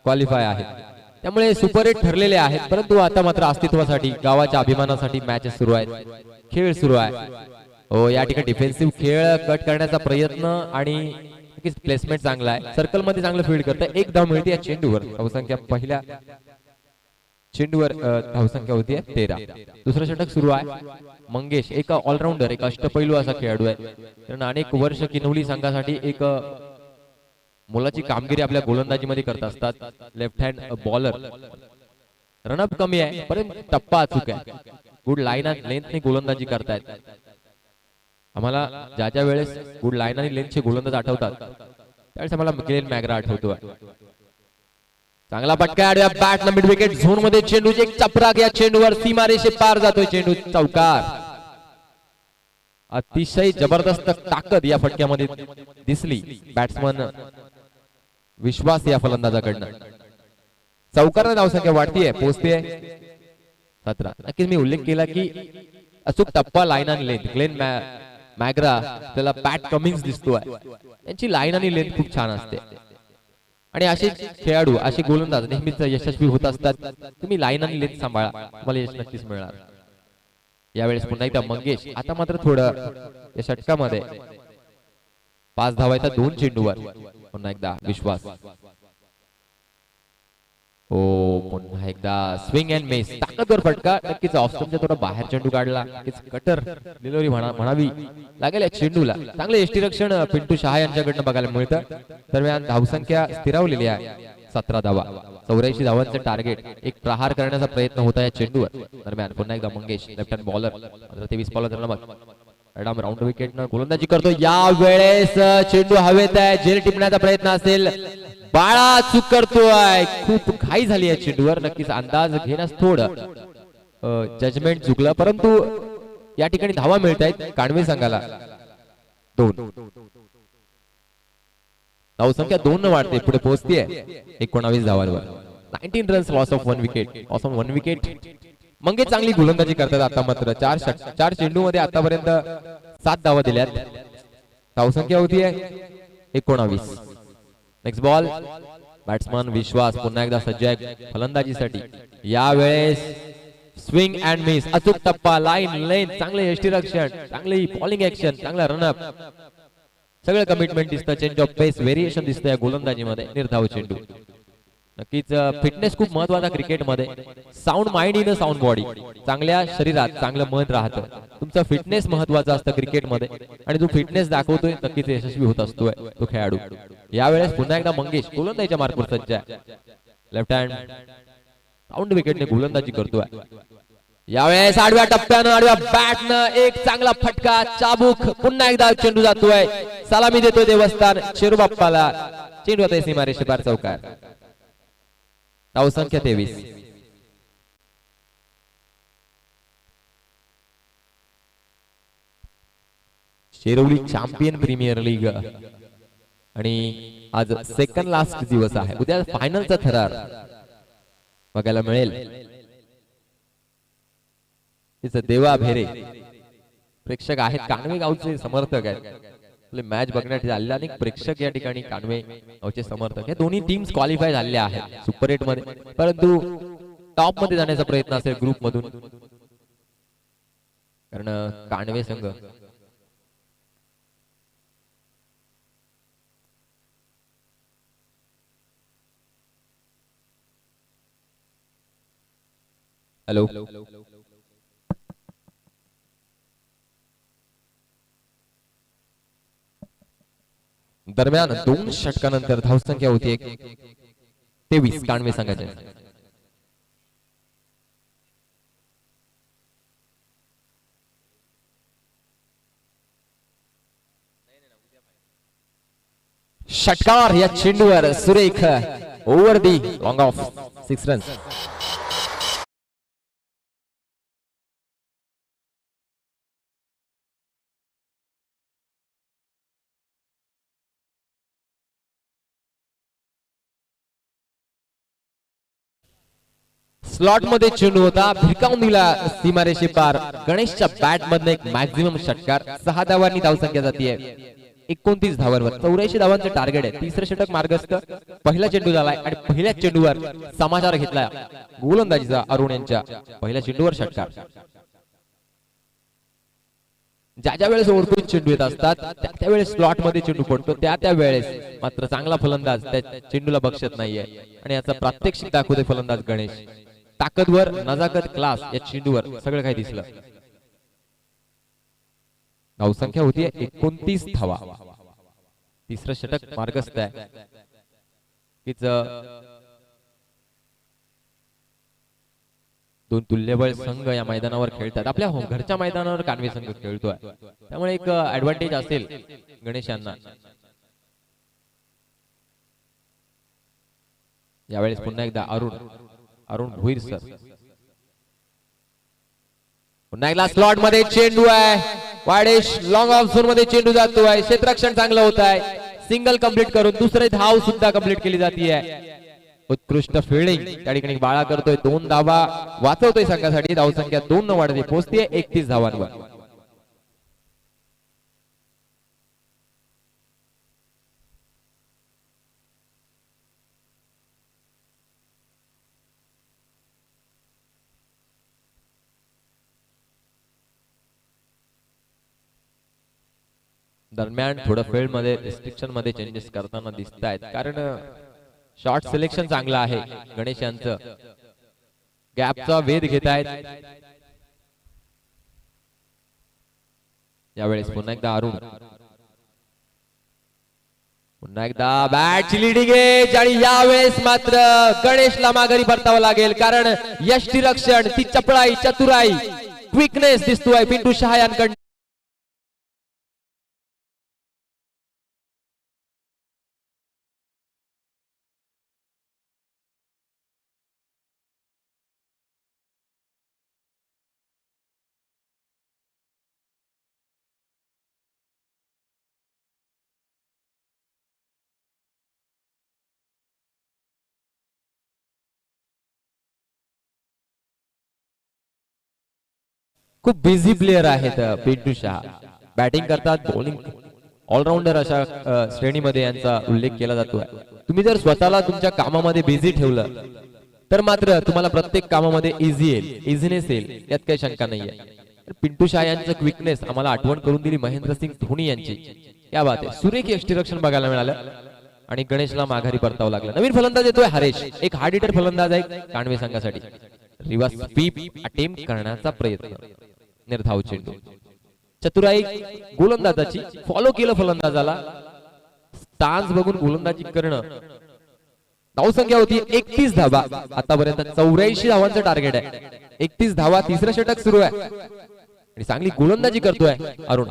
क्वालिफाय आहेत. त्यामुळे सुपर 8 ठरलेले आहेत. परंतु आता मात्र अस्तित्वासाठी, गावाच्या अभिमानासाठी मॅचेस सुरू आहेत, खेळ सुरू आहे. हो या ठिकाणी डिफेन्सिव्ह खेळ कट करण्याचा प्रयत्न आणि प्लेसमेंट चांगला आहे. सर्कल मध्ये चांगलं फील्ड करताय. 1 धाव मिळते या चेंडूवर. धावसंख्या पहिल्या चेंडूवर धावसंख्या होती 13. दुसरं षटक सुरू आहे. मंगेश एक ऑलराऊंडर, एक अष्टपैलू असा खेळाडू आहे. कारण अनेक वर्ष किनवली संघासाठी एक मोलाची कामगिरी आपल्या गोलंदाजीमध्ये करत असतात. Left hand bowler. रनअप कमी आहे परंतु टप्पा अचूक आहे. गुड लाईन आणि लेंथने गोलंदाजी करतायत. आम्हाला ज्या वेळेस गुड लाईन आणि लेंथचे गोलंदाज आठवतात त्यावेळेस आम्हाला ग्लेन मॅग्रा आठवतो. चांगला फटका आडव्या बॅटला मिड विकेट झोन मध्ये चेंडूची एक चपराक या चेंडूवर सीमारेषे पार जातोय चेंडू. चौकार. अतिशय जबरदस्त ताकद या फटक्यामध्ये दिसली बॅट्समन विश्वास या फलंदाजाकडनं. चौकार धावसंख्या वाढतीये, पोहोचतीये 17. नक्कीच मी उल्लेख केला की अचूक टप्पा, लाईन आणि लेंथ. ग्लेन मॅग्रा त्याला पॅट कमिन्स दिसतोय. त्यांची लाईन आणि लेंथ खूप छान असते आणि असे खेळाडू, असे गोलंदाज नेहमीच यशस्वी होत असतात. तुम्ही लाईन आणि लेंथ सांभाळा, तुम्हाला यश नक्कीच मिळणार. यावेळेस पुन्हा एकदा मंगेश. आता मात्र थोडं या षटकामध्ये 5 धावा येतात 2 चेंडूवर. पुन्हा एकदा विश्वास. हो पुन्हा एकदा स्विंग अँड मिस. ताकदवर फटका. नक्कीच ऑफस्टंपच्या थोडा बाहेर चेंडू काढला. कटर डिलिव्हरी म्हणावी लागेल या चेंडूला. चांगले यष्टीरक्षण पिंटू शहा यांच्याकडनं बघायला मिळतं. दरम्यान धावसंख्या स्थिरावलेली आहे 17 धावा. 84 धावांचं टार्गेट. एक प्रहार करण्याचा प्रयत्न होता या चेंडूवर. दरम्यान पुन्हा एकदा Mangesh left hand bowler. 23 bowler madam round विकेटनं गोलंदाजी करतो. या वेळेस चेंडू हवेत आहे. झेल टिपण्याचा प्रयत्न असेल. बाळा चूक करतोय. खूप घाई झाली या चेंडूवर. नक्कीच अंदाज घेण्यास थोडं जजमेंट चुकलं परंतु या ठिकाणी धावा मिळत आहेत कानवे संघाला 2. धावसंख्या 2 न वाढते, पुढे पोहोचतीये 19 धावांवर. 19 runs, loss of 1 wicket. Loss of 1 wicket. Mangesh चांगली गोलंदाजी करतात. आता मात्र 4 चेंडू मध्ये आतापर्यंत 7 धावा दिल्यात. धावसंख्या होतीये 19. Next ball. बॅट्समन विश्वास पुन्हा एकदा सज्ज आहे फलंदाजीसाठी. यावेळेस स्विंग अँड मिस. अचूक टप्पा, लाईन, लेंथ, चांगले यष्टीरक्षण, चांगली बॉलिंग ऍक्शन, चांगला रनअप, सगळं कमिटमेंट दिसतं. चेंज ऑफ पेस, व्हेरिएशन दिसतं या गोलंदाजीमध्ये. निर्धाव चेंडू. नक्कीच फिटनेस खूप महत्वाचा क्रिकेटमध्ये. Sound mind in a sound body. चांगल्या शरीरात चांगलं मन राहतं. तुमचं फिटनेस महत्वाचं असतं क्रिकेटमध्ये आणि जो फिटनेस दाखवतोय नक्कीच यशस्वी होत असतोय तो खेळाडू. यावेळेस पुन्हा एकदा मंगेश गोलंदाजीच्या मार्कवर सज्ज आहे. लेफ्ट हँड साऊंड विकेटने गोलंदाजी करतोय. यावेळेस आडव्या टप्प्यानं आडव्या बॅटनं एक चांगला फटका चाबूक. पुन्हा एकदा चेंडू जातोय. सलामी देतोय देवस्थान शेरू बाप्पाला. चेंडू आता सीमारेषे पार चौकार. धावसंख्या 23. शेरवली चॅम्पियन प्रीमियर लीग आणि आज सेकंड लास्ट दिवस आहे. उद्या फायनलचा थरार बघायला मिळेल. तिचं देवा भेरे प्रेक्षक आहेत. कानवे गावचे समर्थक आहेत. मॅच बघण्यासाठी आलेले अनेक प्रेक्षक या ठिकाणी कानवे गावचे समर्थक. हे दोन्ही टीम्स क्वालिफाय झालेल्या आहेत सुपर 8 मध्ये, परंतु टॉप मध्ये जाण्याचा प्रयत्न असेल ग्रुप मधून. कारण कानवे संघ हॅलो दरम्यान 2 षटकानंतर धावसंख्या होती 23 कानवे संघाची. षटकार या चेंडूवर सुरेख over the long of 6 runs. Slot मध्ये चेंडू होता. भिरकावून दिला सीमारेषे पार. गणेशच्या बॅट मधनं एक मॅक्झिमम षटकार. 6 धावांनी धावसंख्या जातीये 29 धावांवर. 84 धावांचं टार्गेट आहे. तिसरं षटक मार्गस्थ. पहिला चेंडू झालाय आणि पहिल्याच चेंडूवर समाचार घेतला गोलंदाजीचा अरुण यांच्या. पहिल्या चेंडूवर षटकार. ज्या वेळेस ओव्हरकोच चेंडू येत असतात त्यावेळेस स्लॉट मध्ये चेंडू पडतो. त्या वेळेस मात्र चांगला फलंदाज त्या चेंडूला बक्षत नाहीये आणि याचा प्रात्यक्षिक दाखवते फलंदाज गणेश. ताकदवर नजाकत क्लास या चेंडूवर सगळं काही दिसलं. धावसंख्या होती 29 धावा. तिसरं षटक मार्गस्थ आहे. दोन तुल्यबळ संघ या मैदानावर खेळतात. आपल्या घरच्या मैदानावर कानवे संघ खेळतोय त्यामुळे एक ऍडव्हान्टेज असेल गणेश यांना. यावेळेस पुन्हा एकदा अरुण भोईर सर. पुन्हा एकदा स्लॉट मध्ये चेंडू आहे. वाडेश लॉंग ऑफ झोन मध्ये चेंडू जातोय. क्षेत्ररक्षण चांगलं होत आहे. सिंगल कंप्लीट करून दुसरे धाव सुद्धा कंप्लीट केली जाते. उत्कृष्ट फिल्डिंग त्या ठिकाणी बाळा करतोय. 2 धावा वाचवतोय संघासाठी. धावसंख्या 2 न वाढते पोहोचते 31 धावांवर. दरम्यान थोडं फील्ड मध्ये रिस्ट्रिक्शन मध्ये चेंजेस करताना दिसत आहेत. कारण शॉर्ट सिलेक्शन चांगलं आहे गणेश यांचं. गॅपचा वेध घेत आहेत. यावेळेस पुन्हा एकदा अरुण. पुन्हा एकदा बॅटची लिडिंग एज आणि यावेळेस मात्र गणेशला माघारी परतावं लागेल. कारण यष्टीरक्षण ती चपळाई चतुराई क्विकनेस दिसतोय पिंटू शहा यांकडून. खूप बिझी प्लेयर आहेत पिंटू शहा. बॅटिंग करतात, बॉलिंग ऑलराऊंडर अशा श्रेणीमध्ये यांचा उल्लेख केला जातो. तुम्ही जर स्वतःला तुमच्या कामामध्ये बिझी ठेवलं तर मात्र तुम्हाला प्रत्येक कामामध्ये इझी येईल, इझीनेस येईल, यात काही शंका नाहीये. पिंटू शहा यांचं क्विकनेस आम्हाला आठवण करून दिली महेंद्रसिंग धोनी यांची. क्या बात आहे. सुरेख यष्टीरक्षण बघायला मिळालं. आणि गणेशला माघारी परतावं लागलं. नवीन फलंदाज येतोय हरेश, एक हार्ड हिटर फलंदाज आहे कांडवे संघासाठी. रिव्हर्स स्वीप अटेम्प्ट करण्याचा प्रयत्न, निर्धाव चेंडू, चतुराई गोलंदाजाची, फॉलो केलं फलंदाजाला, स्टान्स बघून गोलंदाजी करणं. धावसंख्या होती 31 धावा, आतापर्यंत 84 धावांचं टार्गेट आहे. 31 धावा, तिसरं षटक सुरू आहे आणि चांगली गोलंदाजी करतोय अरुण.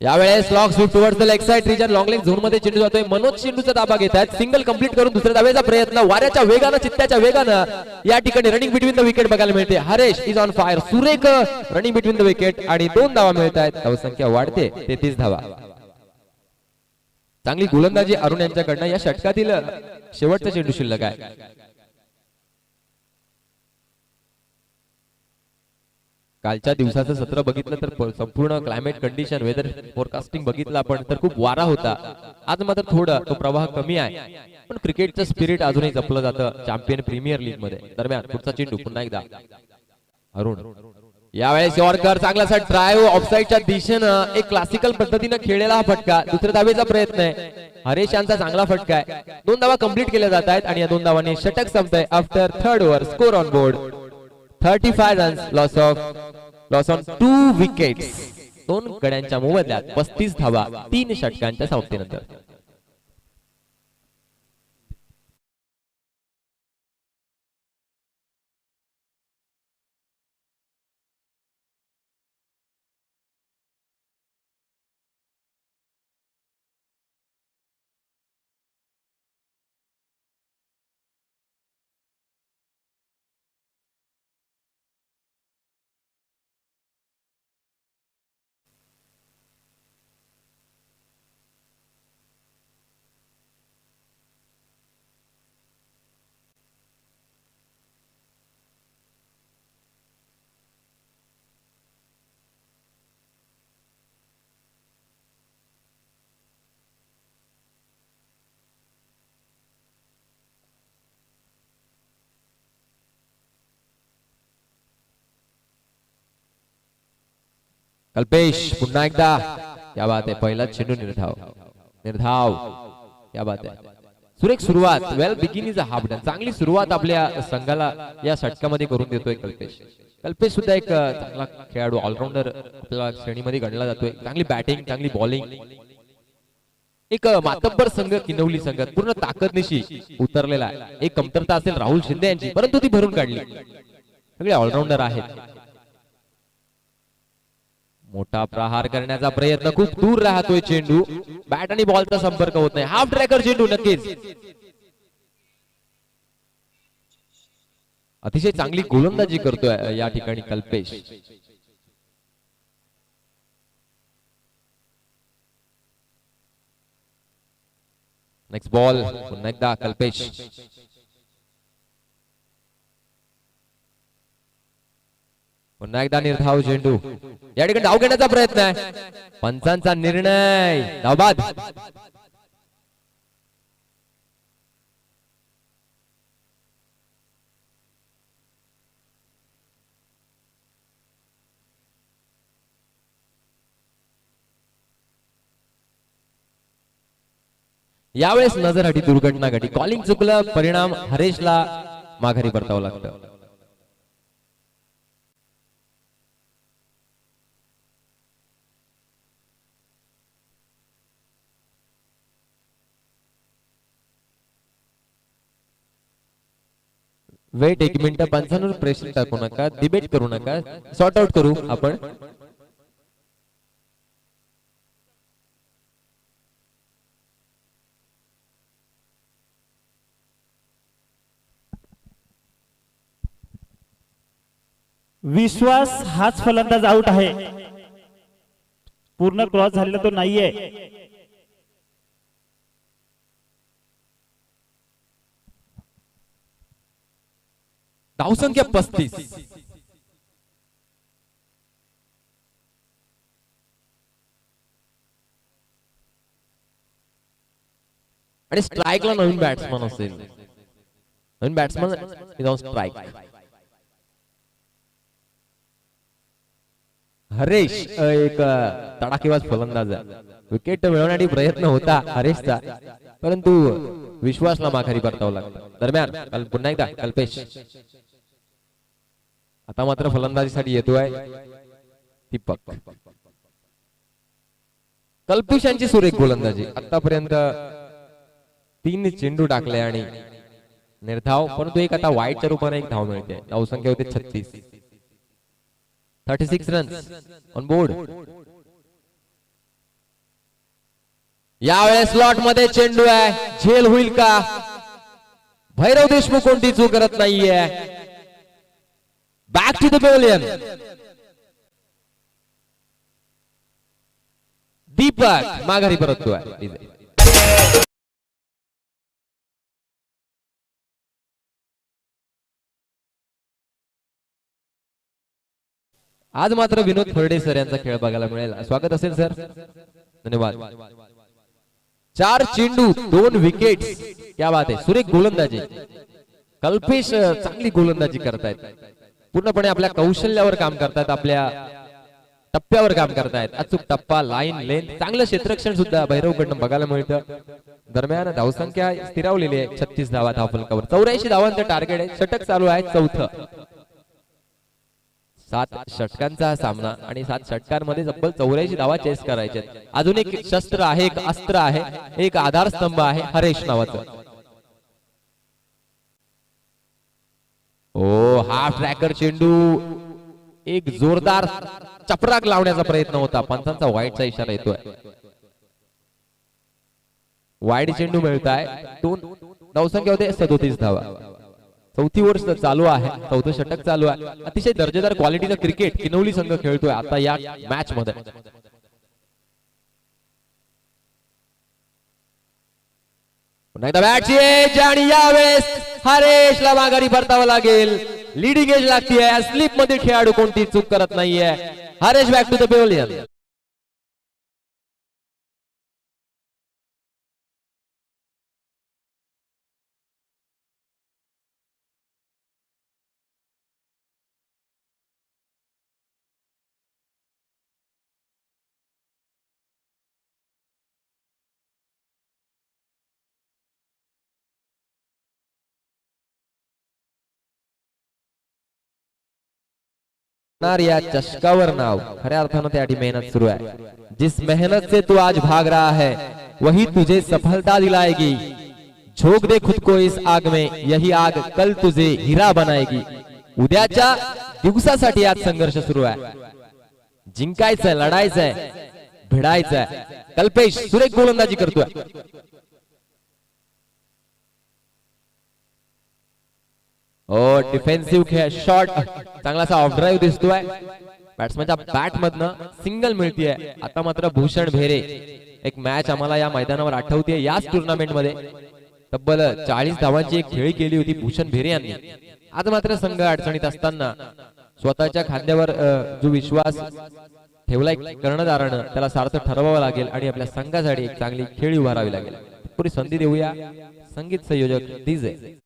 यावेळेस लॉक sweep towards the leg side region, long leg zone मध्ये चेंडू जातोय. मनोज चेंडूचा ताबा घेत आहेत. सिंगल कंप्लीट करून दुसऱ्या धावेचा प्रयत्न, वाऱ्याच्या वेगानं, चित्त्याच्या वेगानं या ठिकाणी रनिंग बिटवीन द विकेट बघायला मिळते. हरेश इज ऑन फायर, सुरेख रनिंग बिटवीन द विकेट आणि 2 धावा मिळत आहेत. धावसंख्या वाढते 33 धावा. चांगली गोलंदाजी अरुण यांच्याकडनं. या षटकातील शेवटचा चेंडू शिल्लक आहे. कालच्या दिवसाचं सत्र बघितलं तर संपूर्ण क्लायमेट कंडिशन, वेदर फोरकास्टिंग बघितलं आपण तर खूप वारा होता. आज मात्र थोडा तो प्रवाह कमी आहे, पण क्रिकेटचं स्पिरिट अजूनही जपलं जातं चॅम्पियन प्रीमियर लीग मध्ये. दरम्यान पुढचा चेंडू पुन्हा एकदा अरुण. यावेळेस यॉर्कर, चांगलासा ड्राईव्ह ऑफसाईडच्या दिशेनं, एक क्लासिकल पद्धतीनं खेळलेला हा फटका. दुसऱ्या धावेचा प्रयत्न आहे. हरेश यांचा चांगला फटका आहे. 2 धावा कंप्लीट केल्या जात आहेत आणि या 2 धावांनी षटक संपतंय. After third over, score on board 35 runs, loss on 2 wickets. 2 गड्यांच्या मोबदल्यात 35 धावा 3 षटकांच्या समाप्तीनंतर. कल्पेश पुन्हा एकदा, क्या बात आहे. पहिला चेंडू निर्धाव, निर्धाव, क्या बात आहे. सुरेख सुरुवात, well begin is a half done. चांगली सुरुवात आपल्या संघाला या षटकामध्ये करून देतोय कल्पेश. कल्पेश सुद्धा एक चांगला खेळाडू, ऑलराऊंडर आपल्या श्रेणीमध्ये गणला जातोय. चांगली बॅटिंग, चांगली बॉलिंग. एक मातब्बर संघ किनवली संघ पूर्ण ताकदनिशी उतरलेला आहे. एक कमतरता असेल राहुल शिंदे यांची, परंतु ती भरून काढली. सगळे ऑलराऊंडर आहेत. मोठा प्रहार करण्याचा प्रयत्न, खूप दूर राहतोय चेंडू. बॅट आणि बॉलचा संपर्क होत नाही. हाफ ट्रॅकर चेंडू नक्कीच. अतिशय चांगली गोलंदाजी करतोय या ठिकाणी कल्पेश. नेक्स्ट बॉल पुन्हा एकदा कल्पेश. पुन्हा एकदा निर्धाव चेंडू. या ठिकाणी धाव घेण्याचा प्रयत्न आहे. पंचांचा निर्णय, धावबाद. यावेळेस नजर हटी, दुर्घटना घटी. कॉलिंग चुकलं, परिणाम हरेशला माघारी परतावं लागतं. Weight 1 minute. पंचांवर प्रेशर टाकू नका, डिबेट करू नका, सॉर्ट आउट करू आपण. विश्वास हाच फलंदाज आउट आहे. पूर्ण क्रॉस झालेला तो नाहीये. धावसंख्या 35. आणि स्ट्राईकला नवीन बॅट्समन असेल. नवीन batsman is on strike. Haresh एक तडाखेबाज फलंदाज आहे. विकेट मिळवण्यासाठी प्रयत्न होता हरेशचा, परंतु विश्वासला माघारी परतावं लागतं. दरम्यान पुन्हा एकदा कल्पेश आता मात्र फलंदाजीसाठी येतोय दीपक. कल्पेश यांची सुरेख गोलंदाजी. आतापर्यंत 3 चेंडू टाकले आणि निर्धाव, परंतु एक आता वाईटच्या रूपाने एक धाव मिळते. धावसंख्या होते 36. 36 रन्स ऑन बोर्ड. यावेळेस स्लॉट मध्ये चेंडू आहे, झेल होईल का? भैरव देशमुख कोणती चूक करत नाहीये. Back to the pavilion. Deepak माघारी परततोय. आज मात्र विनोद फरडे सर यांचा खेळ बघायला मिळेल. स्वागत असेल सर, धन्यवाद. 4 चेंडू 2 विकेट्स. क्या बात आहे. सुरेख गोलंदाजी. कल्पेश चांगली गोलंदाजी करतायत. पूर्णपणे आपल्या कौशल्यावर काम करतायत, आपल्या टप्प्यावर काम करतायत. अचूक टप्पा, लाईन, लेंथ, चांगलं क्षेत्ररक्षण सुद्धा भैरवकडनं बघायला मिळतं. दरम्यान धावसंख्या स्थिरावलेली आहे 36 धावा धावफलकावर. 84 धावांचं टार्गेट आहे. षटक चालू आहे 4थं. 7 षटकांचा हा सामना आणि 7 षटकांमध्ये तब्बल 84 धावा चेस करायचे. अजून एक शस्त्र आहे, एक अस्त्र आहे, एक आधारस्तंभ आहे हरेश नावाचं. ओ हाफ ट्रॅकर चेंडू. एक जोरदार चपराक लावण्याचा प्रयत्न होता. पंचांचा वाईटचा इशारा येतोय. वाईट चेंडू मिळत आहे. 2 धावसंख्या होते 37 धावा. 4थी वर्ष चालू आहे. 4थं षटक चालू आहे. अतिशय दर्जेदार क्वालिटीचं क्रिकेट किनवली संघ खेळतोय आता या मॅच मध्ये. पुन्हा एकदा बॅटची एज आणि यावेळेस हरेशला माघारी परतावं लागेल. Leading edge लागतीये. स्लिप मध्ये खेळाडू कोणती चूक करत नाहीये. Haresh back to the pavilion. या चषकावर नाव खऱ्या अर्थानं त्यासाठी मेहनत सुरू आहे. जिस मेहनत से तू आज भाग रहा है वही तुझे सफलता दिलाएगी. झोंक दे खुद को इस आग में, यही आग कल तुझे हिरा बनाएगी. उद्याच्या दिवसासाठी आज संघर्ष सुरू आहे. जिंकायचंय, लढायचंय, भिडायचंय. कल्पेश सुरेख गोलंदाजी करतोय. डिफेन्सिव्ह शॉट, चांगलासा ऑफ ड्राईव्ह दिसतोय. बॅट्समनच्या बॅट मधनं सिंगल मिळतीये. आता मात्र भूषण भेरे. एक मॅच आम्हाला या मैदानावर आठवते. याच टुर्नामेंट मध्ये तब्बल 40 धावांची एक खेळी केली होती भूषण भेरे यांनी. आज मात्र संघ अडचणीत असताना स्वतःच्या खांद्यावर जो विश्वास ठेवलाय कर्णधारानं त्याला सार्थ ठरवावं लागेल आणि आपल्या संघासाठी एक चांगली खेळी उभारावी लागेल. पुरी संधी देऊया संगीत संयोजक डीजे.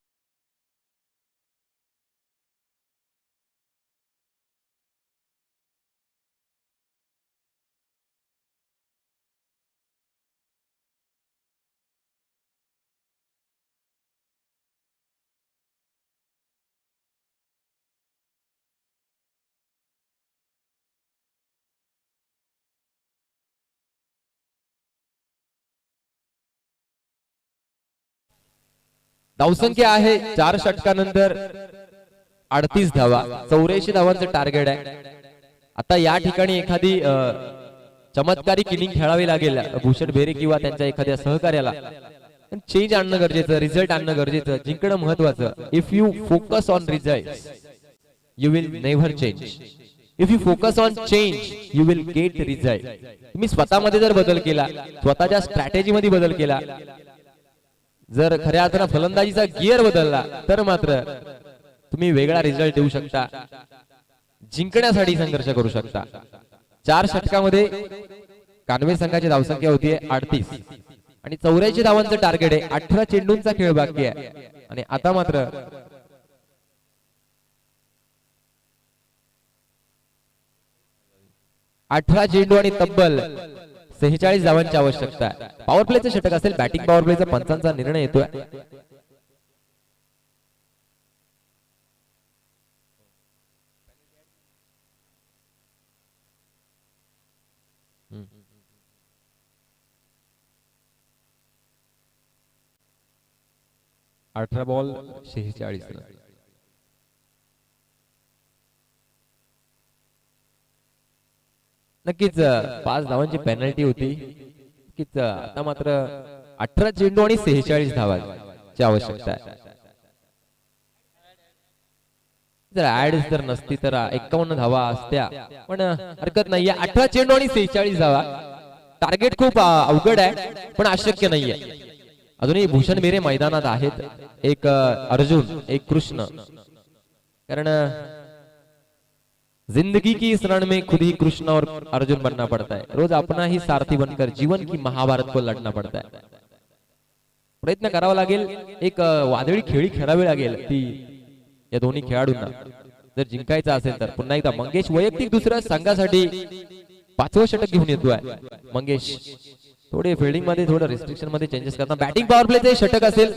धावसंख्या आहे 4 षटकानंतर 38 धावा. 84 धावांचं टार्गेट आहे. आता या ठिकाणी एखादी चमत्कारी किनिंग खेळावी लागेल भूषण भेरे किंवा त्यांच्या एखाद्या सहकार्याला. चेंज आणणं गरजेचं, रिझल्ट आणणं गरजेचं, जिंकणं महत्वाचं. If you focus on result you will never change. If you focus on change you will get result. तुम्ही स्वतःमध्ये जर बदल केला, स्वतःच्या स्ट्रॅटेजी मध्ये बदल केला, जर खऱ्या अर्थानं फलंदाजीचा गिअर बदलला तर मात्र तुम्ही वेगळा रिझल्ट देऊ शकता. जिंकण्यासाठी संघर्ष करू शकता. 4 षटकामध्ये कानवे संघाची धावसंख्या होतीये 38 आणि 84 धावांचं टार्गेट आहे. 18 चेंडूंचा खेळ बाकी आहे आणि आता मात्र 18 चेंडू आणि तब्बल 46 धावांची आवश्यकता आहे. पॉवर प्लेचं षटक असेल. बॅटिंग पॉवर प्लेचा पंचांचा निर्णय येतोय. हम्म. 18 बॉल 46 रन. नक्कीच 5 धावांची पेनल्टी होती. नक्कीच आता मात्र 18 चेंडू आणि 46 धावांची आवश्यकता आहे. जर ऍड जर नसती तर 51 धावा असत्या, पण हरकत नाहीये. 18 चेंडू आणि 46 धावा. टार्गेट खूप अवघड आहे, पण अशक्य नाहीये. अजूनही भूषण बेरे मैदानात आहेत. एक अर्जुन, एक कृष्ण. कारण जिंदगी की इस रण में खुद ही कृष्ण और अर्जुन बनना पड़ता है. रोज अपना ही सारथी बनकर जीवन की महाभारत को लढना पड़ता है. प्रयत्न करावा लागेल. एक वादळी खेळी खेळावी लागेल ती या दोन्ही खेळाडूंना जर जिंकायचं असेल तर. पुन्हा एकदा मंगेश वैयक्तिक दुसऱ्या संघासाठी 5वं षटक घेऊन येतोय. मंगेश थोडे फिल्डिंग मध्ये थोडं रिस्ट्रिक्शन मध्ये चेंजेस करतात. बॅटिंग पॉवर प्लेचे षटक असेल.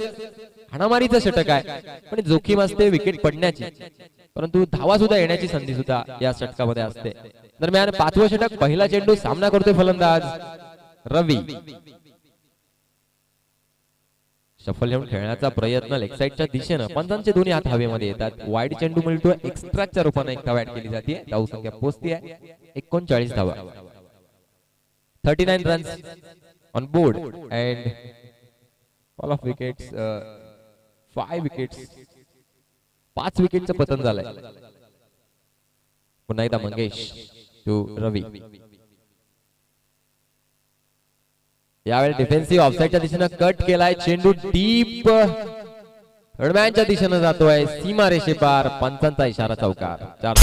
हाणामारीचं षटक आहे, पण जोखीम असते विकेट पडण्याची, परंतु धावा सुद्धा येण्याची संधी सुद्धा या षटकामध्ये असते. दरम्यान 5वं षटक. पहिला चेंडू. सामना करतोय फलंदाज रवी. शफल घेऊन खेळण्याचा प्रयत्न लेग साईडच्या दिशेनं. पंचांचे दोन्ही हात हवेमध्ये येतात. वाईड चेंडू मिळतोय. एक्स्ट्राच्या रूपाने एक धाव ऍड केली जाते. धावसंख्या पोहोचते आहे 39 धावा. 39 runs on board and all of wickets 5 wickets. 5 विकेटचं पतन झालंय. पुन्हा एकदा मंगेश टू रवी. यावेळी डिफेन्सिव्ह ऑफसाईडच्या दिशेनं कट केलाय. चेंडू डीप थर्डमॅनच्या दिशेनं जातोय. सीमा रेषेपार. पंचांचा इशारा चौकार. 4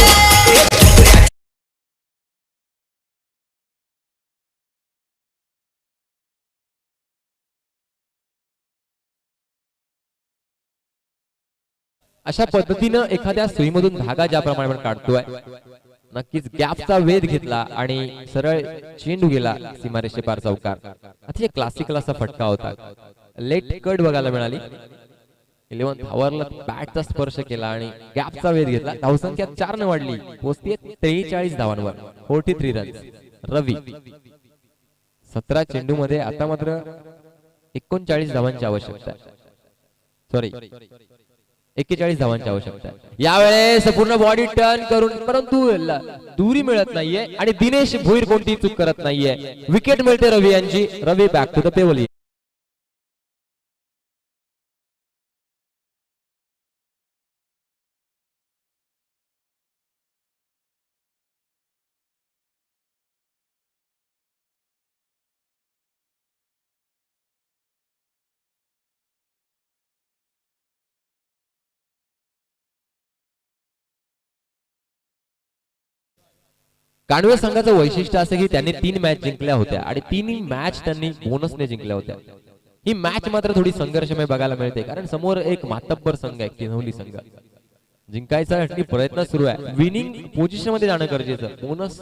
अशा पद्धतीनं एखाद्या सुईमधून धागा ज्याप्रमाणे आपण काढतोय, नक्कीच गॅपचा वेध घेतला आणि सरळ चेंडू गेला सीमारेषेपार चौकार. अतिशय क्लासिकल असा फटका होता. लेट कट बघायला मिळाली. 11 धावरला बॅटचा स्पर्श केला आणि गॅपचा वेध घेतला. धावसंख्या 4 ने वाढली. पोहोचते 43 धावांवर. 43 रन्स. रवी 17 चेंडू मध्ये आता मात्र 39 धावांची आवश्यकता आहे. सॉरी 41 धावांची आवश्यकता आहे. यावेळेस पूर्ण बॉडी टर्न करून, परंतु दुरी मिळत नाहीये आणि दिनेश भोईर कोणती चूक करत नाहीये. विकेट मिळते रवी यांची. रवी बॅक टू द पेवली. कांडवे संघाचं वैशिष्ट्य असं की त्यांनी 3 मॅच जिंकल्या होत्या आणि 3ही मॅच त्यांनी बोनसने जिंकल्या होत्या. ही मॅच मात्र थोडी संघर्षमय बघायला मिळते, कारण समोर एक मातब्बर संघ आहे किनवली संघ. जिंकायचा प्रयत्न सुरू आहे. विनिंग पोझिशन मध्ये जाणं गरजेचं. बोनस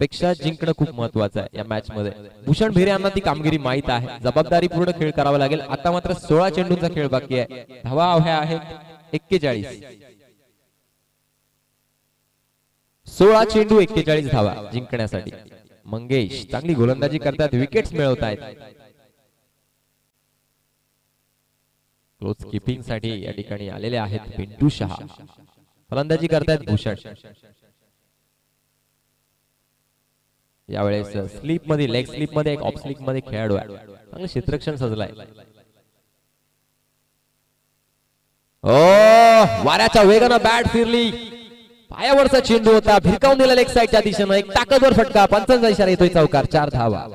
पेक्षा जिंकणं खूप महत्वाचं आहे या मॅच मध्ये. भूषण भेरे यांना ती कामगिरी माहित आहे. जबाबदारीपूर्ण खेळ करावा लागेल. आता मात्र 16 चेंडूंचा खेळ बाकी आहे. धावा हव्या आहेत 41. 16 चेंडू 41 धावा जिंकण्यासाठी. मंगेश चांगली गोलंदाजी करतात. विकेट्स मिळवत आहेत. क्लोज कीपिंग साठी या ठिकाणी आलेले आहेत पिंटू शहा. फलंदाजी करतायत भूषण. यावेळेस स्लीप मध्ये, लेग स्लीप मध्ये, एक ऑफ स्लीप मध्ये खेळाडू आहे. चांगलं क्षेत्ररक्षण सजलाय. ओ वाऱ्याच्या वेगानं बॅट फिरली. पायावरचा चेंडू होता. भिरकावून दिला लेग साईडच्या दिशेनं. एक ताकदवर फटका. पंचांचा इशारा येतोय चौकार. 4 धावा.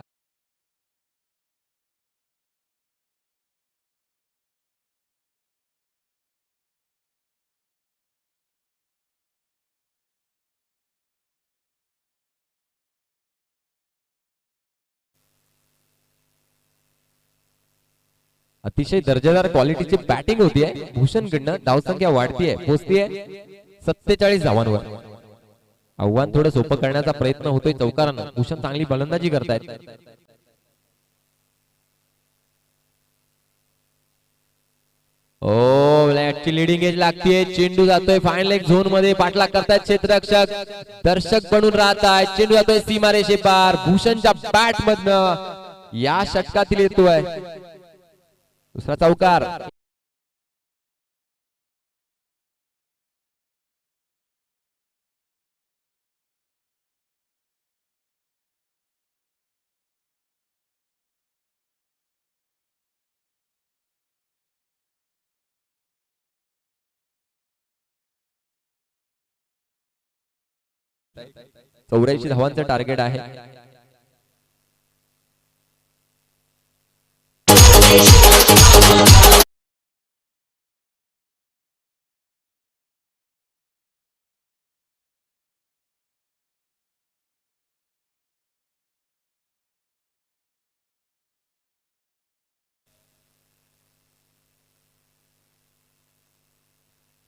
अतिशय दर्जेदार क्वालिटीची बॅटिंग होतीये भूषणकडनं. धावसंख्या वाढतीये. पोहोचतीये 47 धावांवर. आव्हान थोडं सोपं करण्याचा प्रयत्न होतोय चौकारांना. भूषण चांगली फलंदाजी करतायत. ओ लॅटची लिडिंग एज लागतीये. चेंडू जातोय फायनल एक झोन मध्ये. पाठलाग करतायत क्षेत्ररक्षक. दर्शक बनून राहत आहेत. चेंडू जातोय सीमारेषे पार. भूषणच्या बॅट मधनं या षटकातील येतोय दुसरा चौकार. चौऱ्याऐंशी धावांचं टार्गेट आहे.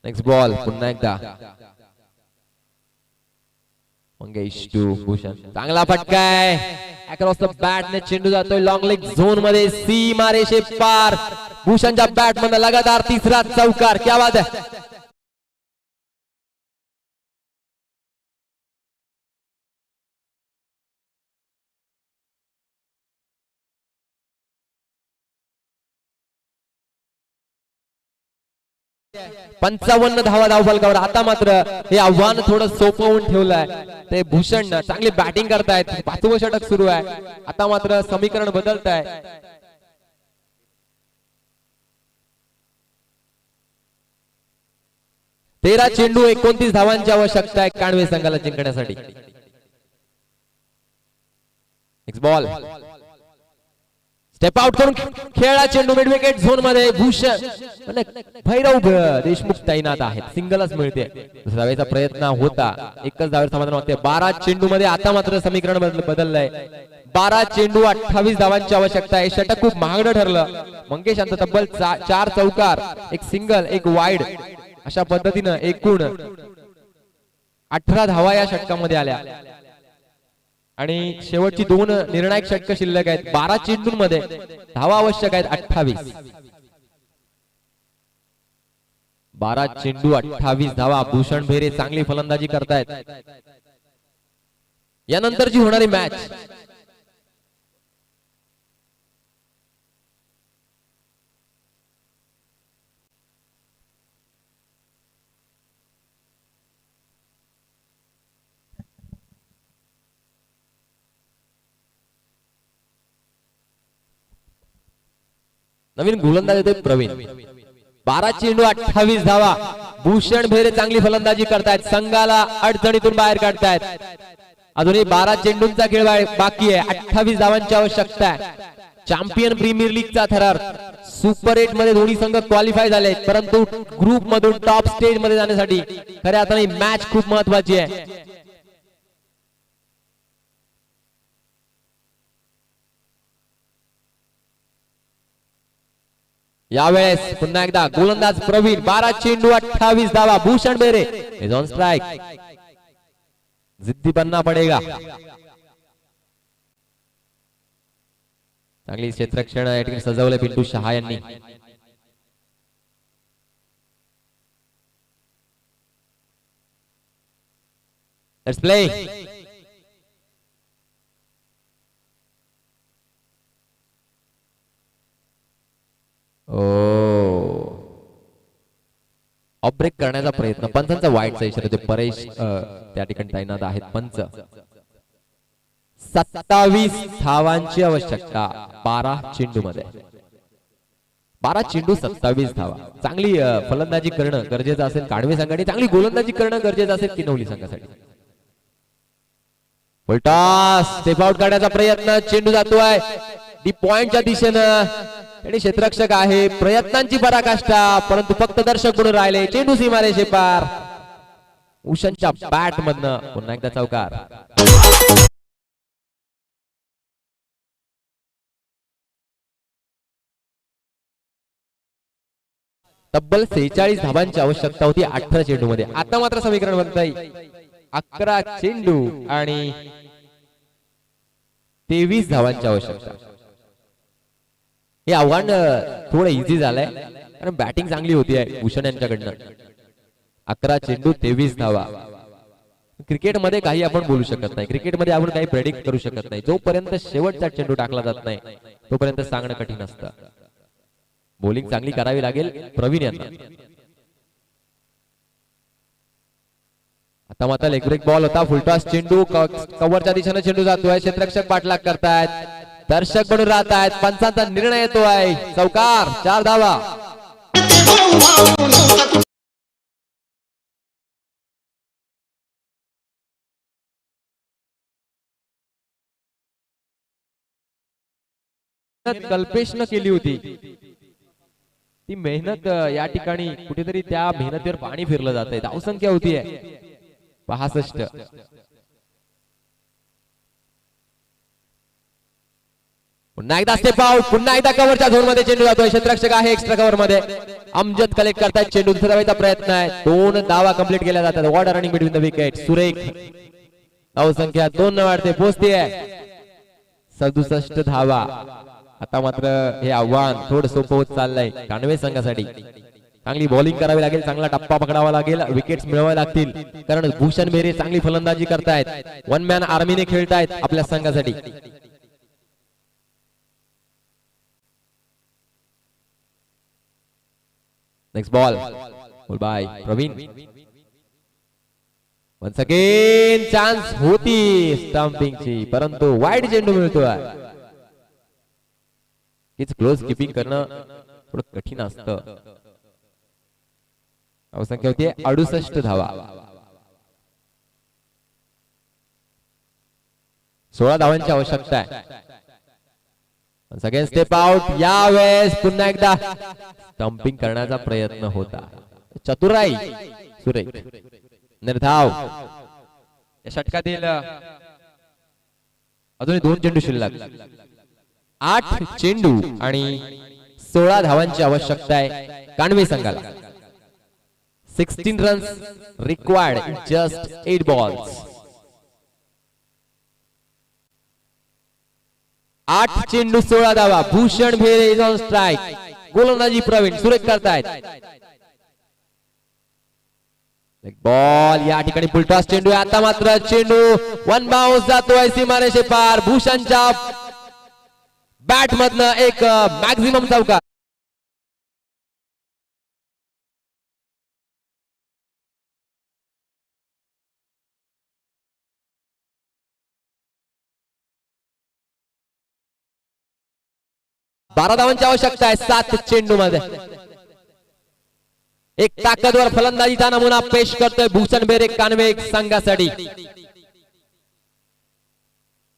नेक्स्ट बॉल पुन्हा एकदा मंगेश टू भूषण. चांगला फटकाय अक्रॉस द बॅट ने. चेंडू जातोय लॉंग लेग झोन मध्ये. सीमारेषे पार. भूषणच्या बॅट मध्ये लगातार तिसरा चौकार. क्या बात है. पंचावन्न धावा धावफलकावर. आता मात्र हे आव्हान थोडं सोपं होऊन ठेवलंय. ते भूषण चांगली बॅटिंग करतायत. 5वं षटक सुरू आहे. आता मात्र समीकरण बदलत आहे. तेरा चेंडू 29 धावांची आवश्यकता आहे कांडवे संघाला जिंकण्यासाठी. नेक्स्ट बॉल स्टेप आउट करून खेळला चेंडू मिड विकेट झोन मध्ये. भूषण भैरव देशमुख तैनात आहेत. सिंगलच मिळते. दुसऱ्या धावेचा प्रयत्न होता. एकच धावेवर समाधान होते. 12 चेंडू मध्ये आता मात्र समीकरण बदललंय. 12 चेंडू 28 धावांची आवश्यकता आहे. षटक खूप महागडं ठरलं. मंगेश यांचा तब्बल 4 चौकार, एक सिंगल, एक वाईड अशा पद्धतीनं एकूण 18 धावा या षटकामध्ये आल्या. आणि शेवटची 2 निर्णायक षटक शिल्लक आहेत. 12 चेंडूंमध्ये धावा आवश्यक आहेत 28. 12 चेंडू 28 धावा. भूषण भेरे चांगली फलंदाजी करतायत. यानंतरची होणारी मॅच नवीन गोलंदाज येतोय प्रवीण. 12 चेंडू 28 धावा. भूषण भेरे चांगली फलंदाजी करतायत. संघाला अडचणीतून बाहेर काढतायत. अजूनही 12 चेंडूंचा खेळ बाकी आहे. 28 धावांची आवश्यकता आहे. चॅम्पियन प्रीमियर लीगचा थरार. सुपर 8 मध्ये दोन्ही संघ क्वालिफाय झाले, परंतु ग्रुप मधून टॉप स्टेज मध्ये जाण्यासाठी खऱ्या अर्थाने मॅच खूप महत्वाची आहे. यावेळेस पुन्हा एकदा गोलंदाज प्रवीण. 12 चेंडू 28 धावा. भूषण बेरे इज ऑन स्ट्राइक. जिद्दी बनना पडेगा. चांगली क्षेत्ररक्षण या ठिकाणी सजवले पिंटू शहा यांनी. Let's play. ऑफ ब्रेक करण्याचा प्रयत्न. पंचांचा वाईटचा इशारा देतो. परेश त्या ठिकाणी तैनात आहेत. पंच. 27 धावांची आवश्यकता 12 चेंडू मध्ये. 12 चेंडू 27 धावा. चांगली फलंदाजी करणं गरजेचं असेल कांडवे संघाने. चांगली गोलंदाजी करणं गरजेचं असेल किनवली संघासाठी. उलटा स्टेप आउट करण्याचा प्रयत्न. चेंडू जातोय डी पॉइंटच्या दिशेनं. आणि क्षेत्ररक्षक आहे. प्रयत्नांची पराकाष्ठा, परंतु फक्त दर्शक म्हणून राहिले. चेंडू सीमारेषे पार. उषांच्या बॅट मधनं पुन्हा एकदा चौकार. तब्बल 46 धावांची आवश्यकता होती 18 चेंडू मध्ये. आता मात्र समीकरण बनतंय 11 चेंडू आणि 23 धावांची आवश्यकता. हे आव्हान थोडं इझी झालंय कारण बॅटिंग चांगली होती आहे भूषण यांच्याकडनं. 11 चेंडू 23 धावा. क्रिकेटमध्ये काही आपण बोलू शकत नाही, क्रिकेटमध्ये आपण काही प्रेडिक्ट करू शकत नाही. जोपर्यंत शेवटचा चेंडू टाकला जात नाही तोपर्यंत सांगणं कठीण असतं. बॉलिंग चांगली करावी लागेल प्रवीण यांना. आता मात्र लेग ब्रेक बॉल होता, फुलटॉस चेंडू, कव्हरच्या दिशेने चेंडू जातोय, क्षेत्ररक्षक पाठलाग करतायत, दर्शक बनून राहत आहेत, पंचांचा निर्णय येतोय, चौकार, 4 धावा. कल्पेशनं केली होती ती मेहनत या ठिकाणी कुठेतरी त्या मेहनतीवर पाणी फिरलं जात आहे. धावसंख्या होती 65. पुन्हा एकदा स्टेप आउट, पुन्हा एकदा कव्हरच्या झोन मध्ये चेंडू जातोय, क्षेत्ररक्षक आहे एक्स्ट्रा कव्हर मध्ये, अमजद कलेक्ट करतायत चेंडू, दुसरा प्रयत्न आहे, 2 धावा कंप्लीट केल्या जातात. What running between the wicket, सुरेख धावसंख्या 2 वाढते, पोहोचते 67 धावा. आता मात्र हे आव्हान थोडं सोपं होत चाललंय कानवे संघासाठी. चांगली बॉलिंग करावी लागेल, चांगला टप्पा पकडावा लागेल, विकेट्स मिळवावे लागतील कारण भूषण बेरे चांगली फलंदाजी करतायत, वन मॅन आर्मीने खेळतायत आपल्या संघासाठी. Next ball by Praveen. Once again chance होती स्टंपिंगची परंतु वाईड चेंडू मिळतोय. हीच क्लोज किपिंग करणं थोडं कठीण असतं. धावसंख्या होती 68 धावा. 16 धावांची आवश्यकता आहे. सगळे स्टेप आउट, यावेळेस पुन्हा एकदा स्टंपिंग करण्याचा प्रयत्न होता, चतुराई सुरेख, निर्धाव. या षटकातील अजूनही 2 चेंडू शिल्लक, 8 चेंडू आणि 16 धावांची आवश्यकता आहे कानवे संघाला. 16 runs required in just 8 balls. 8 चेंडू 16 धावा. भूषण भेरे इज ऑन स्ट्राइक. गोलंदाजी प्रवीण सुरेख करतायत. बॉल या ठिकाणी फुलटॉस चेंडू आहे. आता मात्र चेंडू वन बाउन्स जातोय सीमारेषे पार. भूषणच्या बॅट मधनं एक मॅक्झिमम चौकार. बारा धावांची आवश्यकता आहे 7 चेंडू मध्ये. एक ताकदवर फलंदाजीचा नमुना पेश करतोय भूषण बेरे कानवे संघासाठी.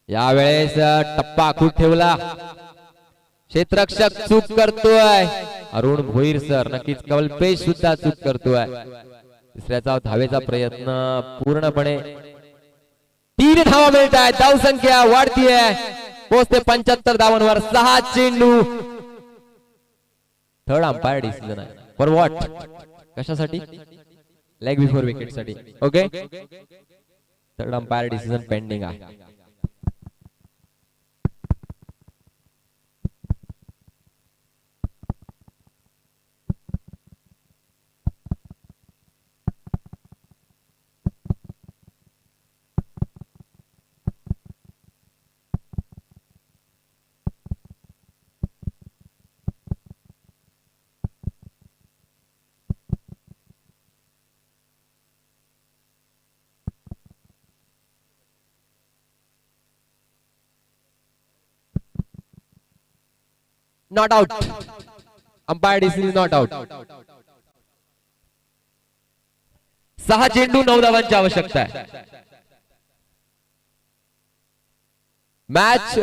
यावेळेस टप्पा आखून ठेवला, क्षेत्ररक्षक चूक करतोय, अरुण भोईर सर नक्कीच कल्पेश सुद्धा चूक करतोय. तिसऱ्याचा धावेचा प्रयत्न पूर्णपणे 3 धावा मिळत आहेत. धावसंख्या वाढतीये, पोहोचते 75 धावांवर. 6 चेंडू. थर्ड अंपायर डिसिजन आहे. फॉर व्हॉट, कशासाठी? लेग बिफोर विकेट साठी. Okay, third umpire decision pending आहे. Not out. Umpire decision not out. 6 चेंडू 9 धावांची आवश्यकता आहे. मॅच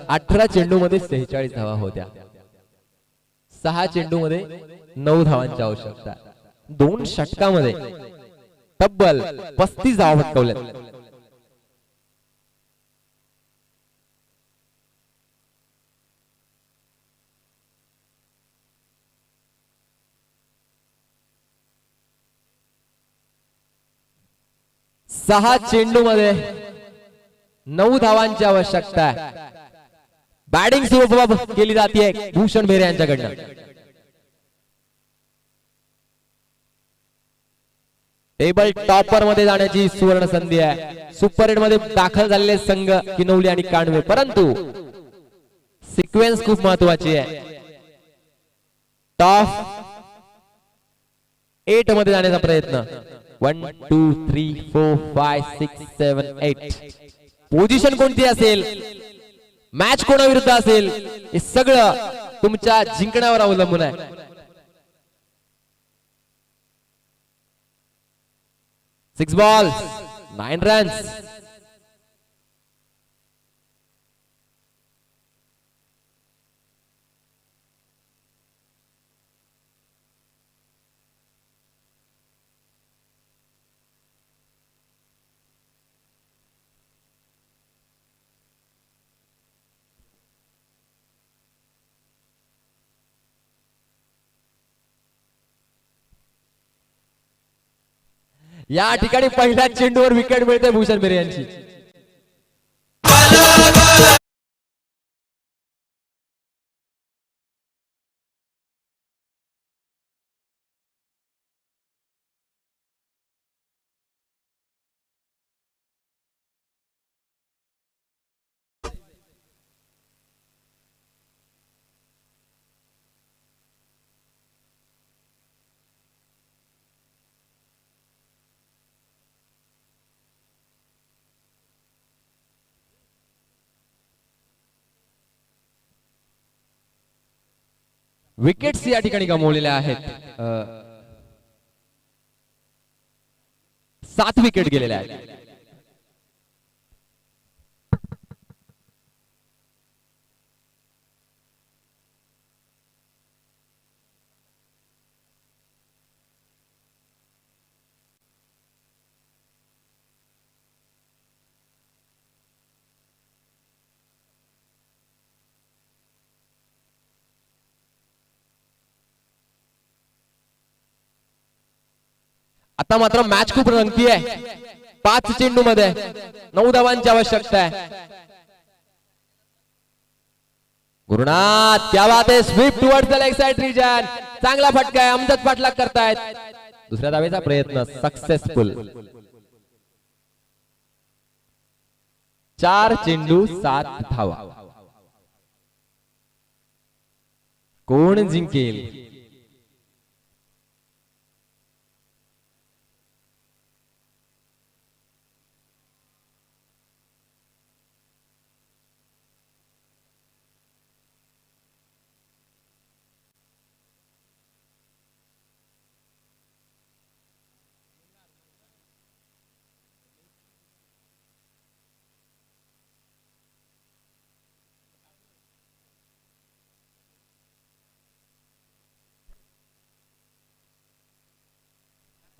18 चेंडू मध्ये 46 धावा होत्या. 6 चेंडू मध्ये 9 धावांची आवश्यकता. 2 षटकामध्ये तब्बल 35 धावा फटकवल्यात. 6 चेंडू मध्ये 9 धावांची आवश्यकता आहे. बॅटिंग सुरुवात केली जाते भूषण बेरे यांच्याकडनं. टेबल टॉपर मध्ये जाण्याची सुवर्ण संधी आहे. सुपर 8 मध्ये दाखल झालेले संघ किनवली आणि कांडवे, परंतु सिक्वेन्स खूप महत्वाची आहे. टॉप 8 मध्ये जाण्याचा प्रयत्न. 1 2 3 4 5 6 7 8 पोझिशन कोणती असेल, मॅच कोणाविरुद्ध असेल, हे सगळं तुमच्या जिंकण्यावर अवलंबून आहे. Six balls 9 runs. या ठिकाणी पहिल्या चेंडूवर विकेट मिळते भूषण बेरे यांची. विकेट्स या ठिकाणी गमावलेल्या आहेत. 7 विकेट गेलेल्या आहेत. आता मात्र मॅच खूप रंगती आहे. 5 चेंडू मध्ये 9 धावांची आवश्यकता आहे. गुरुनाथ क्या बात है, sweep towards the leg side region. चांगला फटका आहे, अमजद पाठलाग करतायत. दुसऱ्या धावेचा प्रयत्न सक्सेसफुल. 4 चेंडू 7 धावा. कोण जिंकेल?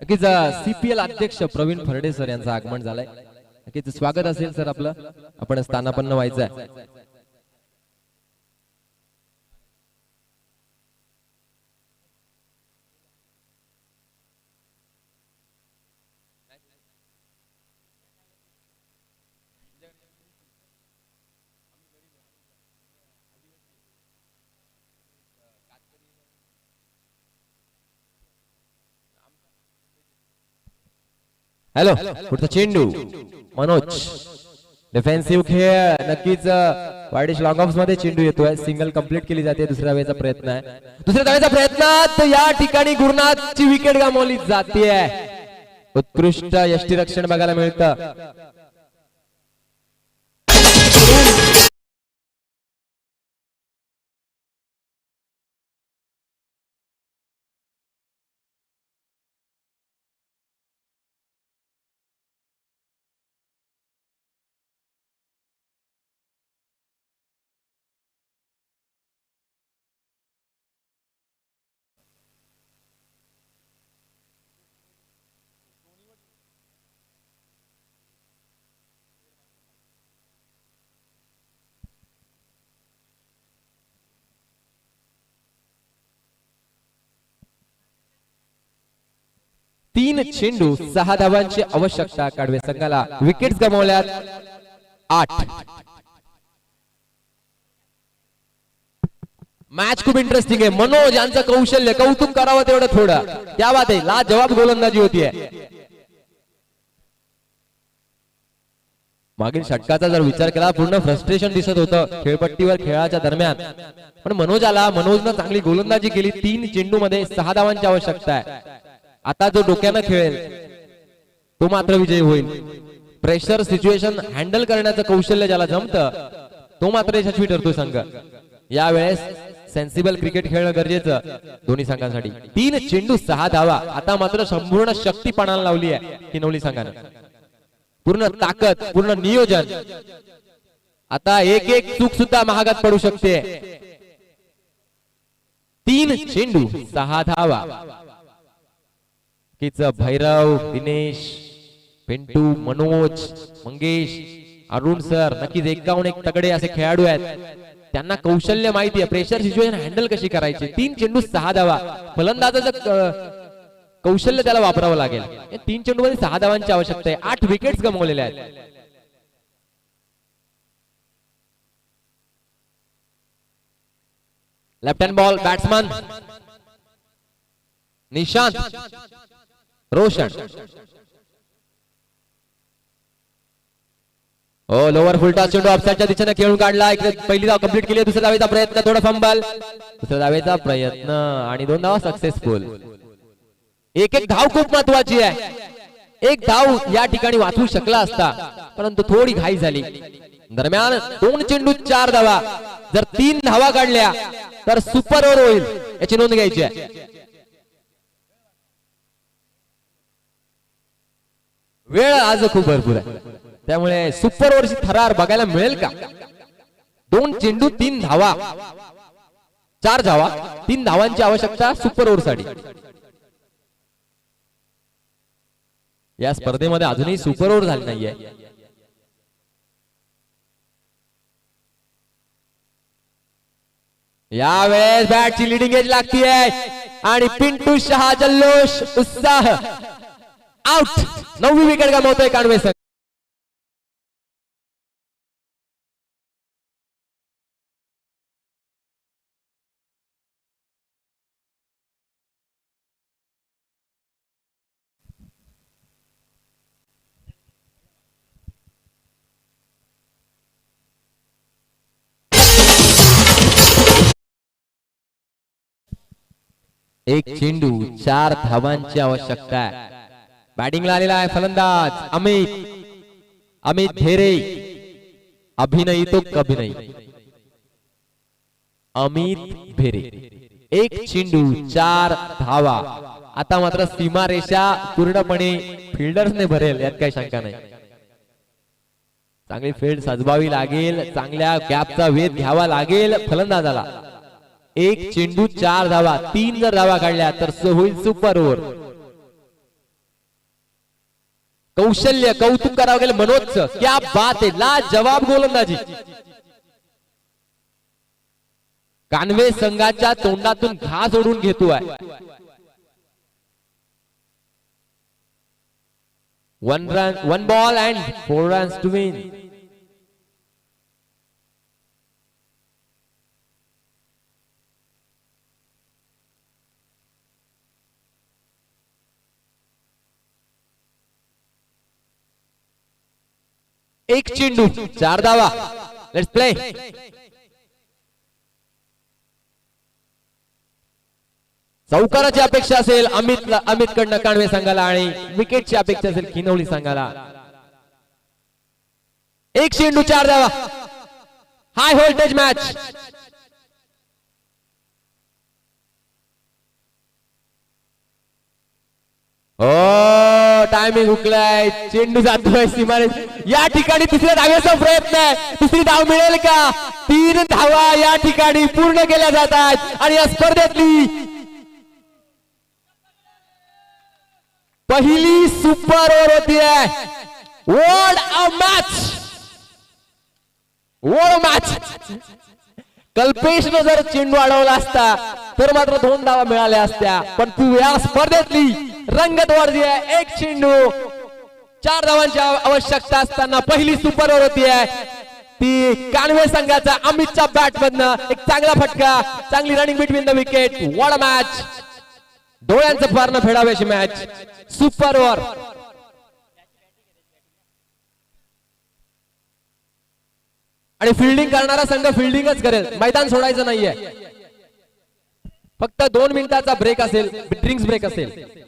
नक्कीच सीपीएल अध्यक्ष प्रवीण फरडे सर यांचं आगमन झालंय. नक्कीच स्वागत असेल सर आपलं. आपण स्थानापन्न व्हायचं आहे. हॅलो, पुढचा चेंडू मनोज. डिफेन्सिव्ह खेळ. नक्कीच वाईडिश लॉंग ऑफ मध्ये चेंडू येतोय. सिंगल कंप्लीट केली जाते. दुसऱ्या वेळेचा प्रयत्न आहे. दुसऱ्या धावेचा प्रयत्न. या ठिकाणी गुरुनाथची विकेट गमावली जाते. उत्कृष्ट यष्टीरक्षण बघायला मिळतं. 3 चेंडू 6 धावांची आवश्यकता काढवे संघाला. विकेट्स गमावल्यात 8. मॅच खूप इंटरेस्टिंग आहे. मनोज यांचं कौशल्य कौतुक करावं तेवढं थोडं. त्या बात आहे, लाजवाब गोलंदाजी होतीये. मागील षटकाचा जर विचार केला पूर्ण फ्रस्ट्रेशन दिसत होतं खेळपट्टीवर खेळाच्या दरम्यान, पण मनोज आला. मनोजनं चांगली गोलंदाजी केली. 3 चेंडू मध्ये 6 धावांची आवश्यकता आहे. आता जो डोक्यानं खेळेल तो मात्र विजयी होईल. प्रेशर सिच्युएशन हँडल करण्याचं कौशल्य ज्याला जमतं तो मात्र यशस्वी ठरतो संघ. यावेळेस सेन्सिबल क्रिकेट खेळणं गरजेचं दोन्ही संघांसाठी. 3 चेंडू 6 धावा. आता मात्र संपूर्ण शक्ती पणाला लावली आहे किनवली संघानं. पूर्ण ताकद, पूर्ण नियोजन. आता एक चूक सुद्धा महागात पडू शकते. 3 चेंडू 6 धावा. भैरव, दिनेश, पिंटू, मनोज, मंगेश, अरुण सर नक्कीच 51 तगडे असे खेळाडू आहेत. त्यांना कौशल्य माहिती आहे, प्रेशर सिच्युएशन हँडल कशी करायची. 3 चेंडू 6 धावा. फलंदाजाचं कौशल्य त्याला वापरावं लागेल. 3 चेंडू मध्ये 6 धावांची आवश्यकता आहे. 8 विकेट्स गमावलेल्या आहेत. Left hand ball batsman Nishant, Roshan. हो, लोअर फुलटा चेंडू ऑफसाईडच्या दिशेने खेळून काढला. इकडे पहिली धाव कंप्लीट केली. दुसऱ्या धावेचा प्रयत्न, थोडा फंबल. दुसऱ्या धावेचा प्रयत्न आणि 2 धावा सक्सेसफुल. एक धाव खूप महत्वाची आहे. एक धाव या ठिकाणी वाचवू शकला असता, परंतु थोडी घाई झाली. दरम्यान 2 चेंडू 4 धावा. जर 3 धावा काढल्या तर सुपर ओव्हर होईल, याची नोंद घ्यायची आहे. वेळ आज खूप भरपूर आहे, त्यामुळे सुपर ओव्हरची थरार बघायला मिळेल का? 2 चेंडू 3 धावा, 4 धावा, 3 धावांची आवश्यकता सुपर ओव्हर साठी. या स्पर्धेमध्ये अजूनही सुपर ओव्हर झाली नाहीये. यावेळेस बॅटची लिडिंग एज लागतीये आणि पिंटू शहा जल्लोष, उत्साह. आउट. 9वी विकेट गमावतोय कानवे संघ. एक चेंडू 4 धावांची आवश्यकता आहे. बॅटिंगला आलेला आहे फलंदाज अमित धेरे. अभिनयी तो कभिनयी अमित धेरे. 1 चेंडू 4 धावा. आता मात्र सीमारेषा पूर्णपणे फिल्डर्सने भरेल यात काही शंका नाही. चांगली फील्ड सजवावी लागेल, चांगल्या गॅपचा वेध घ्यावा लागेल फलंदाजाला. 1 चेंडू 4 धावा. 3 जर धावा काढल्या तर होईल सुपर ओव्हर. कौशल्य कौतुक करावं गेलं मनोजचं. क्या बात आहे, लाजवाब गोलंदाजी. कानवे संघाच्या तोंडातून घास ओढून घेतोय. 1 ball and 4 runs to win. एक चेंडू 4 धावा. Let's play. चौकाराची अपेक्षा असेल अमित कडनं कानवे संघाला आणि विकेटची अपेक्षा असेल किनवली संघाला. 1 चेंडू 4 धावा. High voltage match. हो, टायमिंग हुकलाय. चेंडू जातोय सीमारे. या ठिकाणी तिसऱ्या धावेचा प्रयत्न आहे. तिसरी धाव मिळेल का? 3 धावा या ठिकाणी पूर्ण केल्या जातात आणि या स्पर्धेतली पहिली सुपर ओव्हर होतीये. What a match, what a match. कल्पेशनं जर चेंडू अडवला असता तर मात्र 2 धावा मिळाल्या असत्या, पण तू या स्पर्धेतली रंगत वाढली आहे. एक चेंडू 4 धावांची आवश्यकता असताना पहिली सुपर ओव्हर होती आहे ती कानवे संघाचा अमितच्या बॅट मधनं एक चांगला फटका, चांगली running between the wicket. What a match, डोळ्यांचं पारणं फेडावे अशी मॅच. Super over. आणि फिल्डिंग करणारा संघ फिल्डिंगच करेल, मैदान सोडायचं नाहीये. फक्त 2 मिनिटाचा ब्रेक असेल, ड्रिंक्स ब्रेक असेल.